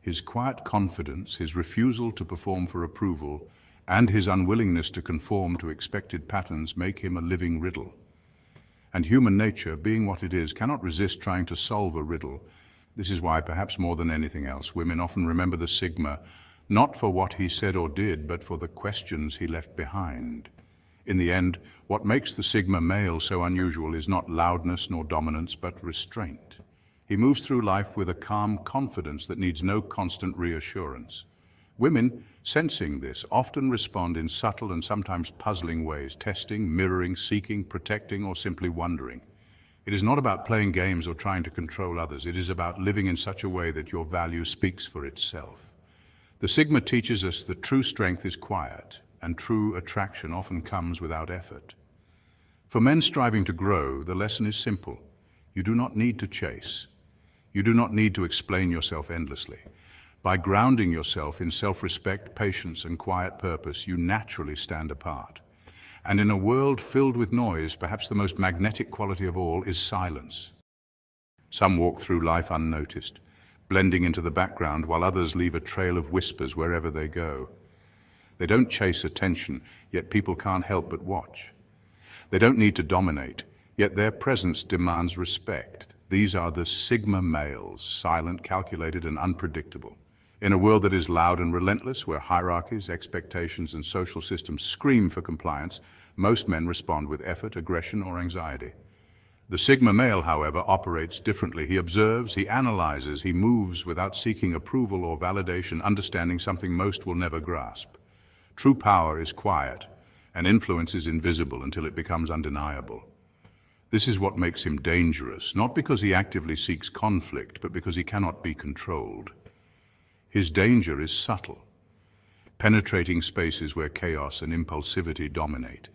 His quiet confidence, his refusal to perform for approval, and his unwillingness to conform to expected patterns make him a living riddle. And human nature, being what it is, cannot resist trying to solve a riddle. This is why, perhaps more than anything else, women often remember the Sigma not for what he said or did, but for the questions he left behind. In the end, what makes the Sigma male so unusual is not loudness nor dominance, but restraint. He moves through life with a calm confidence that needs no constant reassurance. Women, sensing this, often respond in subtle and sometimes puzzling ways, testing, mirroring, seeking, protecting, or simply wondering. It is not about playing games or trying to control others. It is about living in such a way that your value speaks for itself. The Sigma teaches us that true strength is quiet, and true attraction often comes without effort. For men striving to grow, the lesson is simple. You do not need to chase. You do not need to explain yourself endlessly. By grounding yourself in self-respect, patience, and quiet purpose, you naturally stand apart. And in a world filled with noise, perhaps the most magnetic quality of all is silence. Some walk through life unnoticed, blending into the background, while others leave a trail of whispers wherever they go. They don't chase attention, yet people can't help but watch. They don't need to dominate, yet their presence demands respect. These are the Sigma males, silent, calculated, and unpredictable. In a world that is loud and relentless, where hierarchies, expectations, and social systems scream for compliance, most men respond with effort, aggression, or anxiety. The Sigma male, however, operates differently. He observes, he analyzes, he moves without seeking approval or validation, understanding something most will never grasp. True power is quiet, and influence is invisible until it becomes undeniable. This is what makes him dangerous, not because he actively seeks conflict, but because he cannot be controlled. His danger is subtle, penetrating spaces where chaos and impulsivity dominate.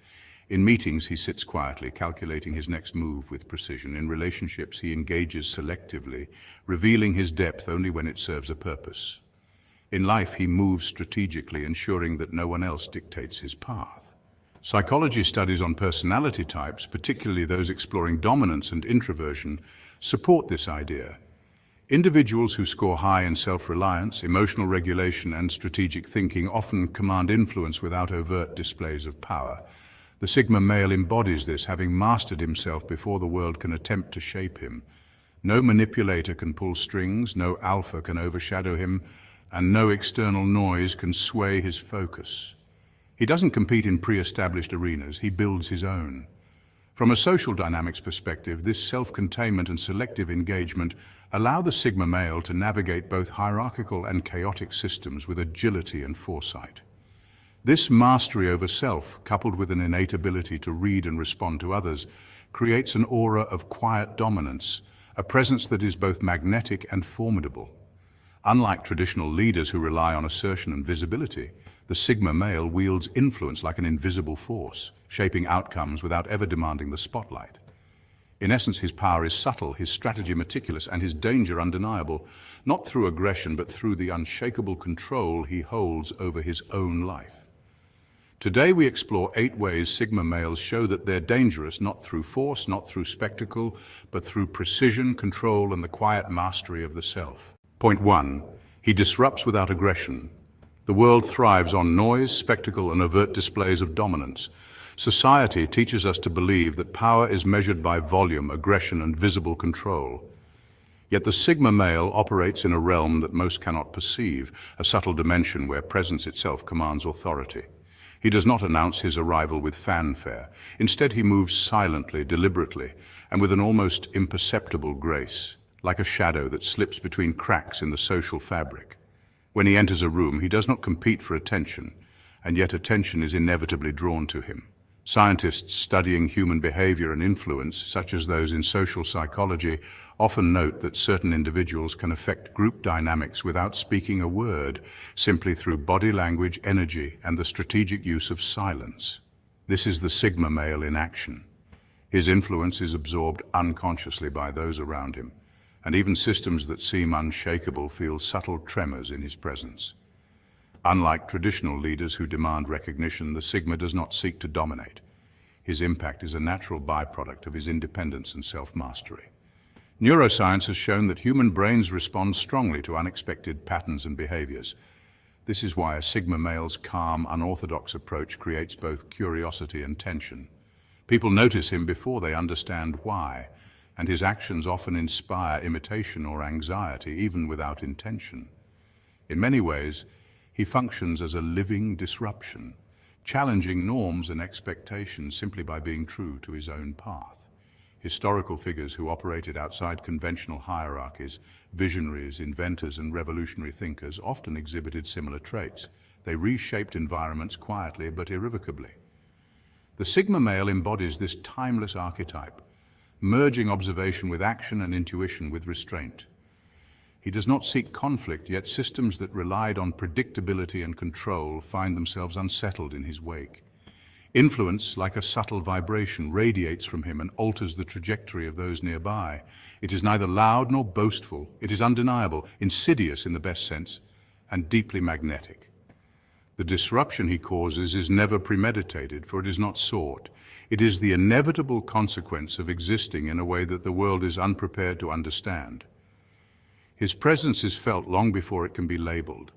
In meetings, he sits quietly, calculating his next move with precision. In relationships, he engages selectively, revealing his depth only when it serves a purpose. In life, he moves strategically, ensuring that no one else dictates his path. Psychology studies on personality types, particularly those exploring dominance and introversion, support this idea. Individuals who score high in self-reliance, emotional regulation, and strategic thinking often command influence without overt displays of power. The Sigma male embodies this, having mastered himself before the world can attempt to shape him. No manipulator can pull strings, no alpha can overshadow him, and no external noise can sway his focus. He doesn't compete in pre-established arenas, he builds his own. From a social dynamics perspective, this self-containment and selective engagement allow the Sigma male to navigate both hierarchical and chaotic systems with agility and foresight. This mastery over self, coupled with an innate ability to read and respond to others, creates an aura of quiet dominance, a presence that is both magnetic and formidable. Unlike traditional leaders who rely on assertion and visibility, the Sigma male wields influence like an invisible force, shaping outcomes without ever demanding the spotlight. In essence, his power is subtle, his strategy meticulous, and his danger undeniable, not through aggression, but through the unshakable control he holds over his own life. Today we explore 8 ways Sigma males show that they're dangerous, not through force, not through spectacle, but through precision, control, and the quiet mastery of the self. Point 1. He disrupts without aggression. The world thrives on noise, spectacle, and overt displays of dominance. Society teaches us to believe that power is measured by volume, aggression, and visible control. Yet the Sigma male operates in a realm that most cannot perceive, a subtle dimension where presence itself commands authority. He does not announce his arrival with fanfare. Instead, he moves silently, deliberately, and with an almost imperceptible grace, like a shadow that slips between cracks in the social fabric. When he enters a room, he does not compete for attention, and yet attention is inevitably drawn to him. Scientists studying human behavior and influence, such as those in social psychology, often note that certain individuals can affect group dynamics without speaking a word, simply through body language, energy, and the strategic use of silence. This is the Sigma male in action. His influence is absorbed unconsciously by those around him, and even systems that seem unshakable feel subtle tremors in his presence. Unlike traditional leaders who demand recognition, the Sigma does not seek to dominate. His impact is a natural byproduct of his independence and self-mastery. Neuroscience has shown that human brains respond strongly to unexpected patterns and behaviors. This is why a Sigma male's calm, unorthodox approach creates both curiosity and tension. People notice him before they understand why, and his actions often inspire imitation or anxiety, even without intention. In many ways, he functions as a living disruption, challenging norms and expectations simply by being true to his own path. Historical figures who operated outside conventional hierarchies, visionaries, inventors, and revolutionary thinkers often exhibited similar traits. They reshaped environments quietly but irrevocably. The Sigma male embodies this timeless archetype, merging observation with action and intuition with restraint. He does not seek conflict, yet systems that relied on predictability and control find themselves unsettled in his wake. Influence, like a subtle vibration, radiates from him and alters the trajectory of those nearby. It is neither loud nor boastful. It is undeniable, insidious in the best sense, and deeply magnetic. The disruption he causes is never premeditated, for it is not sought. It is the inevitable consequence of existing in a way that the world is unprepared to understand. His presence is felt long before it can be labeled,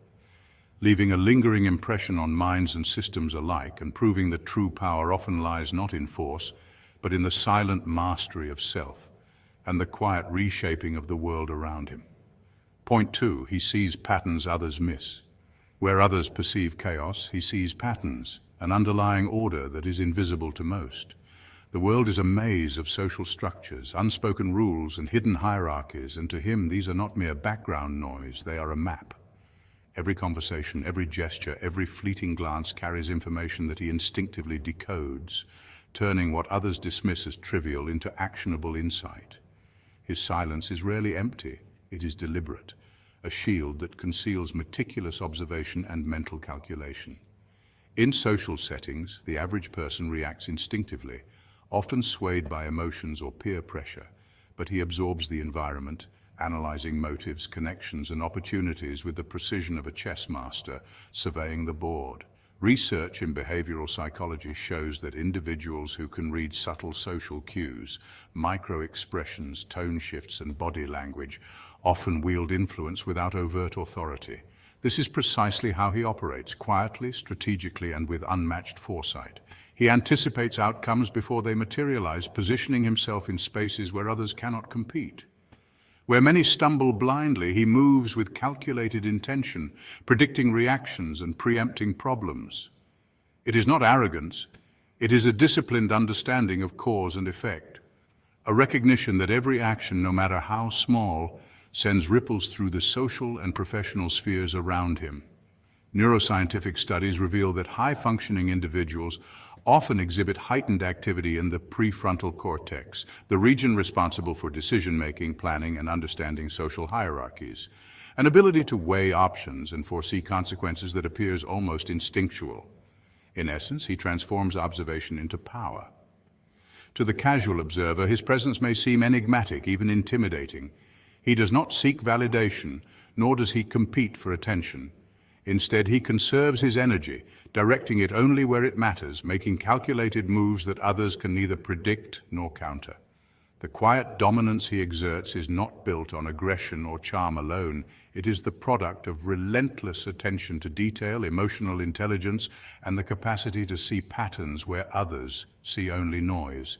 leaving a lingering impression on minds and systems alike, and proving that true power often lies not in force, but in the silent mastery of self and the quiet reshaping of the world around him. Point 2, he sees patterns others miss. Where others perceive chaos, he sees patterns, an underlying order that is invisible to most. The world is a maze of social structures, unspoken rules, and hidden hierarchies, and to him these are not mere background noise, they are a map. Every conversation, every gesture, every fleeting glance carries information that he instinctively decodes, turning what others dismiss as trivial into actionable insight. His silence is rarely empty, it is deliberate, a shield that conceals meticulous observation and mental calculation. In social settings, the average person reacts instinctively, often swayed by emotions or peer pressure, but he absorbs the environment, analyzing motives, connections, and opportunities with the precision of a chess master surveying the board. Research in behavioral psychology shows that individuals who can read subtle social cues, micro-expressions, tone shifts, and body language often wield influence without overt authority. This is precisely how he operates, quietly, strategically, and with unmatched foresight. He anticipates outcomes before they materialize, positioning himself in spaces where others cannot compete. Where many stumble blindly, he moves with calculated intention, predicting reactions and preempting problems. It is not arrogance, it is a disciplined understanding of cause and effect, a recognition that every action, no matter how small, sends ripples through the social and professional spheres around him. Neuroscientific studies reveal that high-functioning individuals often exhibit heightened activity in the prefrontal cortex, the region responsible for decision-making, planning, and understanding social hierarchies, an ability to weigh options and foresee consequences that appears almost instinctual. In essence, he transforms observation into power. To the casual observer, his presence may seem enigmatic, even intimidating. He does not seek validation, nor does he compete for attention. Instead, he conserves his energy, directing it only where it matters, making calculated moves that others can neither predict nor counter. The quiet dominance he exerts is not built on aggression or charm alone. It is the product of relentless attention to detail, emotional intelligence, and the capacity to see patterns where others see only noise.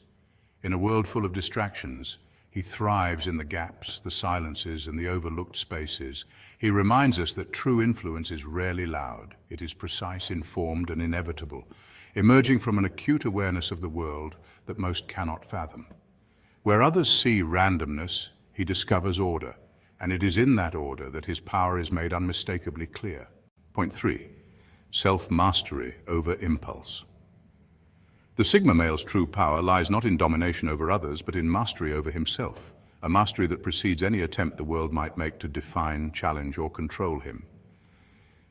In a world full of distractions, he thrives in the gaps, the silences, and the overlooked spaces. He reminds us that true influence is rarely loud. It is precise, informed, and inevitable, emerging from an acute awareness of the world that most cannot fathom. Where others see randomness, he discovers order, and it is in that order that his power is made unmistakably clear. Point 3. Self-mastery over impulse. The Sigma male's true power lies not in domination over others, but in mastery over himself, a mastery that precedes any attempt the world might make to define, challenge, or control him.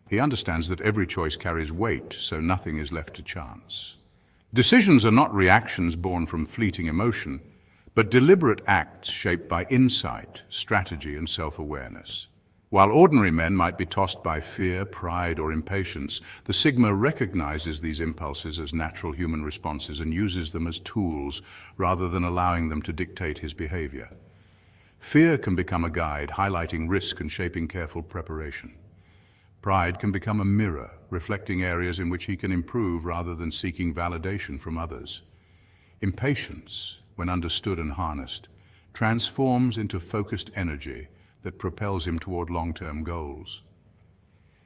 He understands that every choice carries weight, so nothing is left to chance. Decisions are not reactions born from fleeting emotion, but deliberate acts shaped by insight, strategy, and self-awareness. While ordinary men might be tossed by fear, pride, or impatience, the Sigma recognizes these impulses as natural human responses and uses them as tools rather than allowing them to dictate his behavior. Fear can become a guide, highlighting risk and shaping careful preparation. Pride can become a mirror, reflecting areas in which he can improve rather than seeking validation from others. Impatience, when understood and harnessed, transforms into focused energy that propels him toward long-term goals.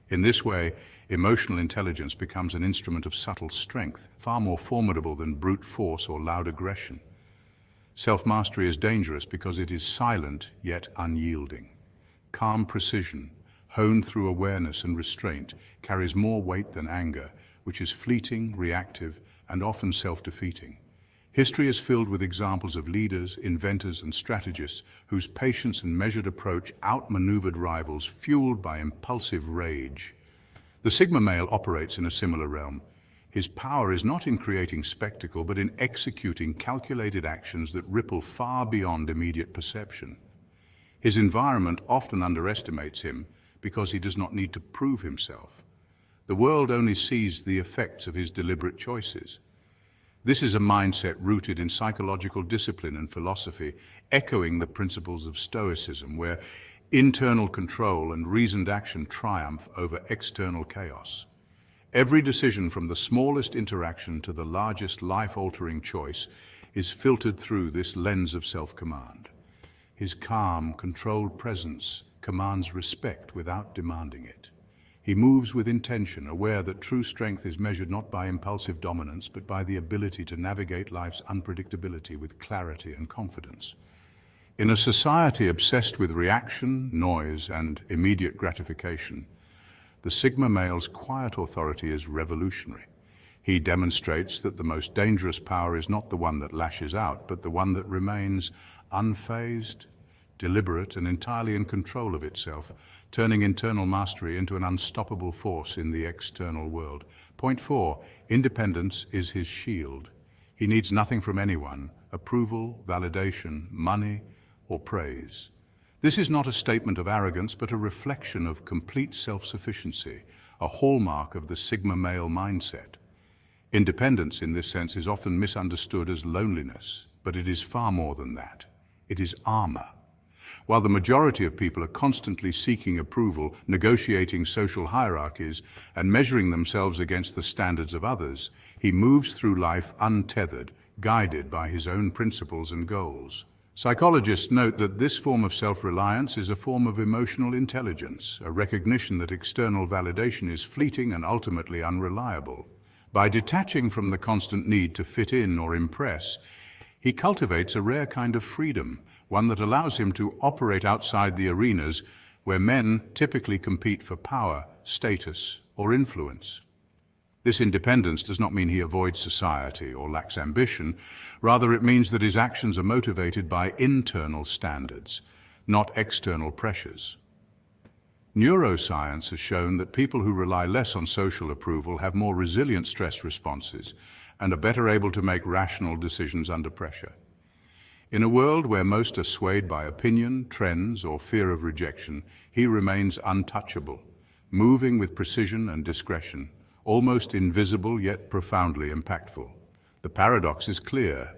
In this way, emotional intelligence becomes an instrument of subtle strength, far more formidable than brute force or loud aggression. Self-mastery is dangerous because it is silent yet unyielding. Calm precision, honed through awareness and restraint, carries more weight than anger, which is fleeting, reactive, and often self-defeating. History is filled with examples of leaders, inventors, and strategists whose patience and measured approach outmaneuvered rivals, fueled by impulsive rage. The Sigma male operates in a similar realm. His power is not in creating spectacle, but in executing calculated actions that ripple far beyond immediate perception. His environment often underestimates him because he does not need to prove himself. The world only sees the effects of his deliberate choices. This is a mindset rooted in psychological discipline and philosophy, echoing the principles of Stoicism, where internal control and reasoned action triumph over external chaos. Every decision, from the smallest interaction to the largest life-altering choice, is filtered through this lens of self-command. His calm, controlled presence commands respect without demanding it. He moves with intention, aware that true strength is measured not by impulsive dominance, but by the ability to navigate life's unpredictability with clarity and confidence. In a society obsessed with reaction, noise, and immediate gratification, the Sigma male's quiet authority is revolutionary. He demonstrates that the most dangerous power is not the one that lashes out, but the one that remains unfazed, deliberate, and entirely in control of itself, turning internal mastery into an unstoppable force in the external world. Point 4. Independence is his shield. He needs nothing from anyone: approval, validation, money, or praise. This is not a statement of arrogance, but a reflection of complete self-sufficiency, a hallmark of the Sigma male mindset. Independence, in this sense, is often misunderstood as loneliness, but it is far more than that. It is armor. While the majority of people are constantly seeking approval, negotiating social hierarchies, and measuring themselves against the standards of others, he moves through life untethered, guided by his own principles and goals. Psychologists note that this form of self-reliance is a form of emotional intelligence, a recognition that external validation is fleeting and ultimately unreliable. By detaching from the constant need to fit in or impress, he cultivates a rare kind of freedom, one that allows him to operate outside the arenas where men typically compete for power, status, or influence. This independence does not mean he avoids society or lacks ambition. Rather, it means that his actions are motivated by internal standards, not external pressures. Neuroscience has shown that people who rely less on social approval have more resilient stress responses and are better able to make rational decisions under pressure. In a world where most are swayed by opinion, trends, or fear of rejection, he remains untouchable, moving with precision and discretion, almost invisible yet profoundly impactful. The paradox is clear.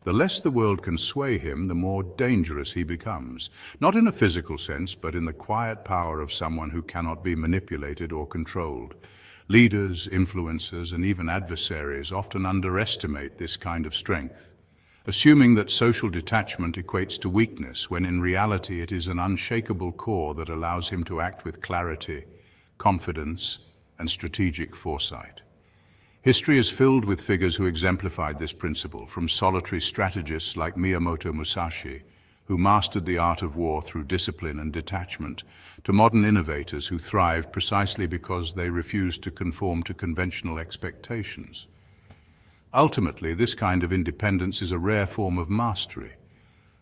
The less the world can sway him, the more dangerous he becomes. Not in a physical sense, but in the quiet power of someone who cannot be manipulated or controlled. Leaders, influencers, and even adversaries often underestimate this kind of strength, assuming that social detachment equates to weakness, when in reality it is an unshakable core that allows him to act with clarity, confidence, and strategic foresight. History is filled with figures who exemplified this principle, from solitary strategists like Miyamoto Musashi, who mastered the art of war through discipline and detachment, to modern innovators who thrived precisely because they refused to conform to conventional expectations. Ultimately, this kind of independence is a rare form of mastery,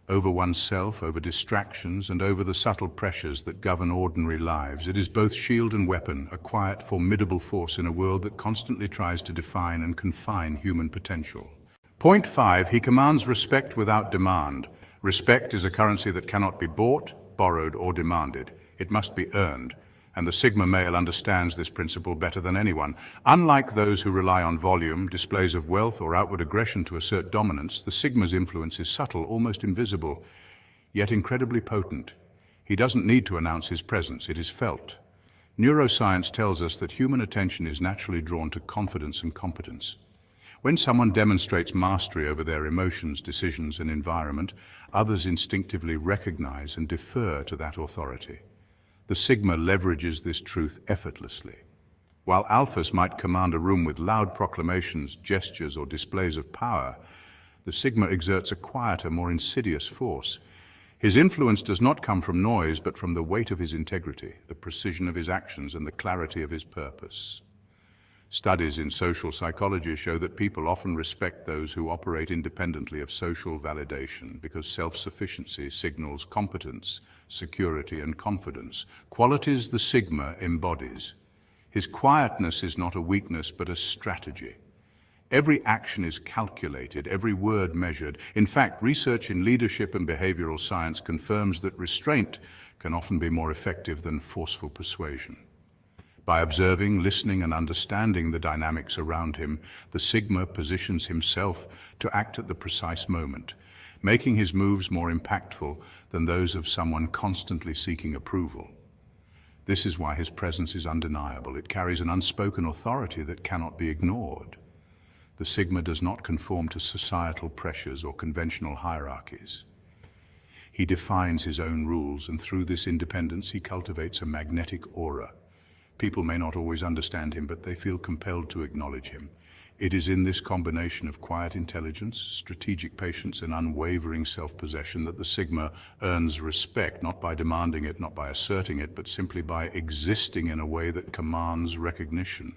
over oneself, over distractions, and over the subtle pressures that govern ordinary lives. It is both shield and weapon, a quiet, formidable force in a world that constantly tries to define and confine human potential. Point 5, he commands respect without demand. Respect is a currency that cannot be bought, borrowed, or demanded. It must be earned, and the Sigma male understands this principle better than anyone. Unlike those who rely on volume, displays of wealth, or outward aggression to assert dominance, the Sigma's influence is subtle, almost invisible, yet incredibly potent. He doesn't need to announce his presence, it is felt. Neuroscience tells us that human attention is naturally drawn to confidence and competence. When someone demonstrates mastery over their emotions, decisions, and environment, others instinctively recognize and defer to that authority. The Sigma leverages this truth effortlessly. While alphas might command a room with loud proclamations, gestures, or displays of power, the Sigma exerts a quieter, more insidious force. His influence does not come from noise, but from the weight of his integrity, the precision of his actions, and the clarity of his purpose. Studies in social psychology show that people often respect those who operate independently of social validation because self-sufficiency signals competence, security, and confidence, qualities the Sigma embodies. His quietness is not a weakness but a strategy. Every action is calculated, every word measured. In fact, research in leadership and behavioral science confirms that restraint can often be more effective than forceful persuasion. By observing, listening, and understanding the dynamics around him, the Sigma positions himself to act at the precise moment, making his moves more impactful than those of someone constantly seeking approval. This is why his presence is undeniable. It carries an unspoken authority that cannot be ignored. The Sigma does not conform to societal pressures or conventional hierarchies. He defines his own rules, and through this independence he cultivates a magnetic aura. People may not always understand him, but they feel compelled to acknowledge him. It is in this combination of quiet intelligence, strategic patience, and unwavering self-possession that the Sigma earns respect, not by demanding it, not by asserting it, but simply by existing in a way that commands recognition.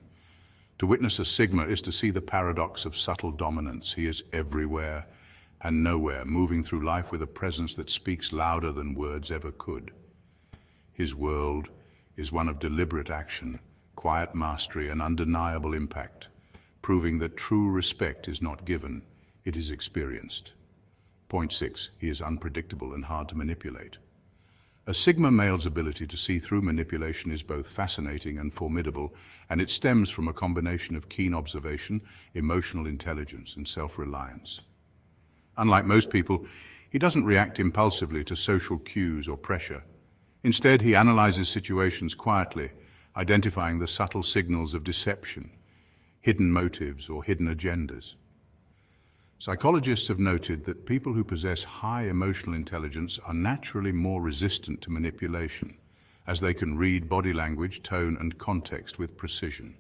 To witness a Sigma is to see the paradox of subtle dominance. He is everywhere and nowhere, moving through life with a presence that speaks louder than words ever could. His world is one of deliberate action, quiet mastery, and undeniable impact, proving that true respect is not given, it is experienced. Point 6, he is unpredictable and hard to manipulate. A Sigma male's ability to see through manipulation is both fascinating and formidable, and it stems from a combination of keen observation, emotional intelligence, and self-reliance. Unlike most people, he doesn't react impulsively to social cues or pressure. Instead, he analyzes situations quietly, identifying the subtle signals of deception, hidden motives, or hidden agendas. Psychologists have noted that people who possess high emotional intelligence are naturally more resistant to manipulation, as they can read body language, tone, and context with precision,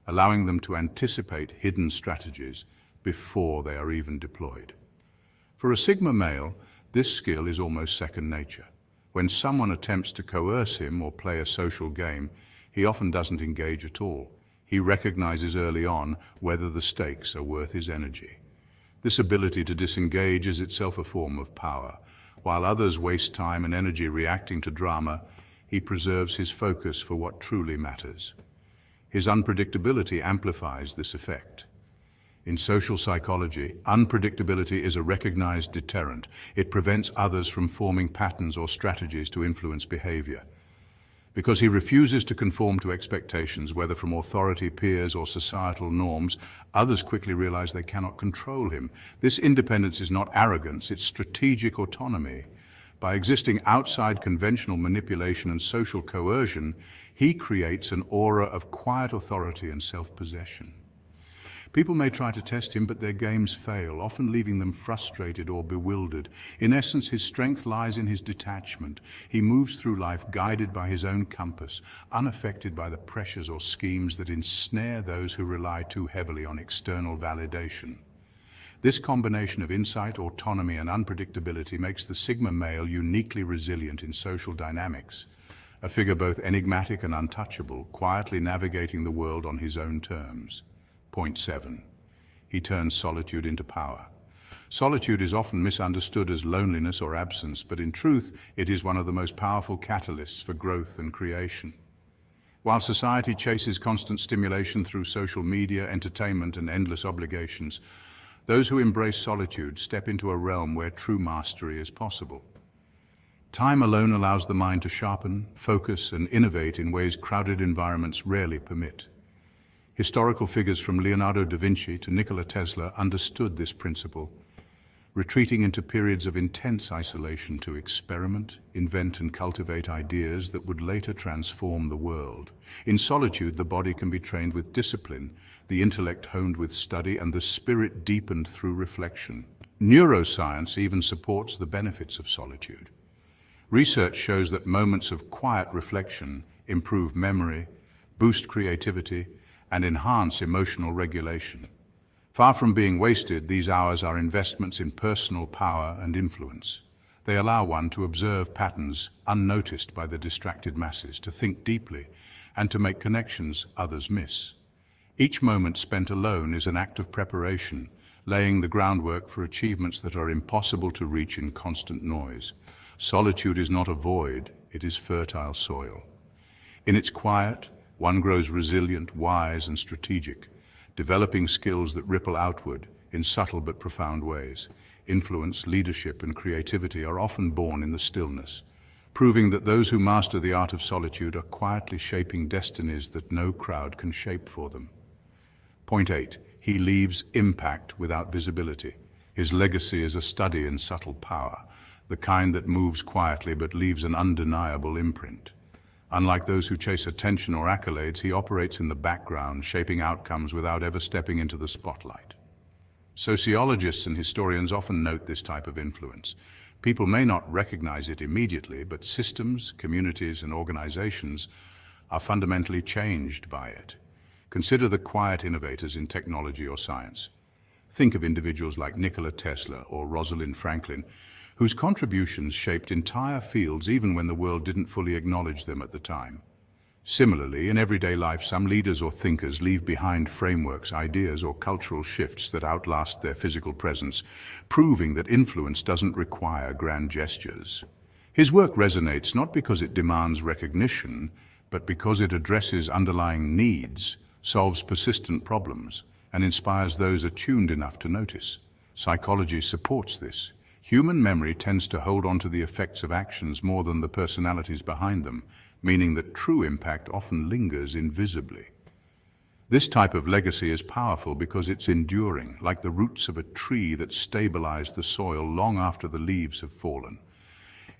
allowing them to anticipate hidden strategies before they are even deployed. For a Sigma male, this skill is almost second nature. When someone attempts to coerce him or play a social game, he often doesn't engage at all. He recognizes early on whether the stakes are worth his energy. This ability to disengage is itself a form of power. While others waste time and energy reacting to drama, he preserves his focus for what truly matters. His unpredictability amplifies this effect. In social psychology, unpredictability is a recognized deterrent. It prevents others from forming patterns or strategies to influence behavior. Because he refuses to conform to expectations, whether from authority, peers, or societal norms, others quickly realize they cannot control him. This independence is not arrogance, it's strategic autonomy. By existing outside conventional manipulation and social coercion, he creates an aura of quiet authority and self-possession. People may try to test him, but their games fail, often leaving them frustrated or bewildered. In essence, his strength lies in his detachment. He moves through life guided by his own compass, unaffected by the pressures or schemes that ensnare those who rely too heavily on external validation. This combination of insight, autonomy, and unpredictability makes the Sigma male uniquely resilient in social dynamics, a figure both enigmatic and untouchable, quietly navigating the world on his own terms. Point 7. He turns solitude into power. Solitude is often misunderstood as loneliness or absence, but in truth, it is one of the most powerful catalysts for growth and creation. While society chases constant stimulation through social media, entertainment, and endless obligations, those who embrace solitude step into a realm where true mastery is possible. Time alone allows the mind to sharpen, focus, and innovate in ways crowded environments rarely permit. Historical figures from Leonardo da Vinci to Nikola Tesla understood this principle, retreating into periods of intense isolation to experiment, invent, and cultivate ideas that would later transform the world. In solitude, the body can be trained with discipline, the intellect honed with study, and the spirit deepened through reflection. Neuroscience even supports the benefits of solitude. Research shows that moments of quiet reflection improve memory, boost creativity, and enhance emotional regulation. Far from being wasted, these hours are investments in personal power and influence. They allow one to observe patterns unnoticed by the distracted masses, to think deeply, and to make connections others miss. Each moment spent alone is an act of preparation, laying the groundwork for achievements that are impossible to reach in constant noise. Solitude is not a void, it is fertile soil. In its quiet, one grows resilient, wise, and strategic, developing skills that ripple outward in subtle but profound ways. Influence, leadership, and creativity are often born in the stillness, proving that those who master the art of solitude are quietly shaping destinies that no crowd can shape for them. Point 8. He leaves impact without visibility. His legacy is a study in subtle power, the kind that moves quietly but leaves an undeniable imprint. Unlike those who chase attention or accolades, he operates in the background, shaping outcomes without ever stepping into the spotlight. Sociologists and historians often note this type of influence. People may not recognize it immediately, but systems, communities, and organizations are fundamentally changed by it. Consider the quiet innovators in technology or science. Think of individuals like Nikola Tesla or Rosalind Franklin, whose contributions shaped entire fields even when the world didn't fully acknowledge them at the time. Similarly, in everyday life, some leaders or thinkers leave behind frameworks, ideas, or cultural shifts that outlast their physical presence, proving that influence doesn't require grand gestures. His work resonates not because it demands recognition, but because it addresses underlying needs, solves persistent problems, and inspires those attuned enough to notice. Psychology supports this. Human memory tends to hold on to the effects of actions more than the personalities behind them, meaning that true impact often lingers invisibly. This type of legacy is powerful because it's enduring, like the roots of a tree that stabilize the soil long after the leaves have fallen.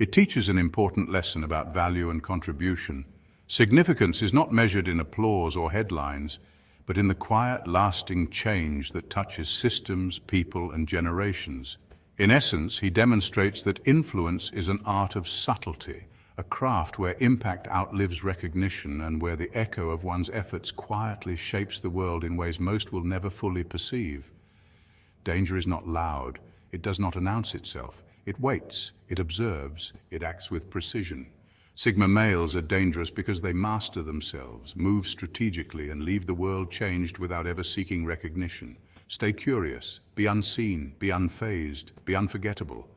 It teaches an important lesson about value and contribution. Significance is not measured in applause or headlines, but in the quiet, lasting change that touches systems, people, and generations. In essence, he demonstrates that influence is an art of subtlety, a craft where impact outlives recognition and where the echo of one's efforts quietly shapes the world in ways most will never fully perceive. Danger is not loud. It does not announce itself. It waits, it observes, it acts with precision. Sigma males are dangerous because they master themselves, move strategically, and leave the world changed without ever seeking recognition. Stay curious, be unseen, be unfazed, be unforgettable.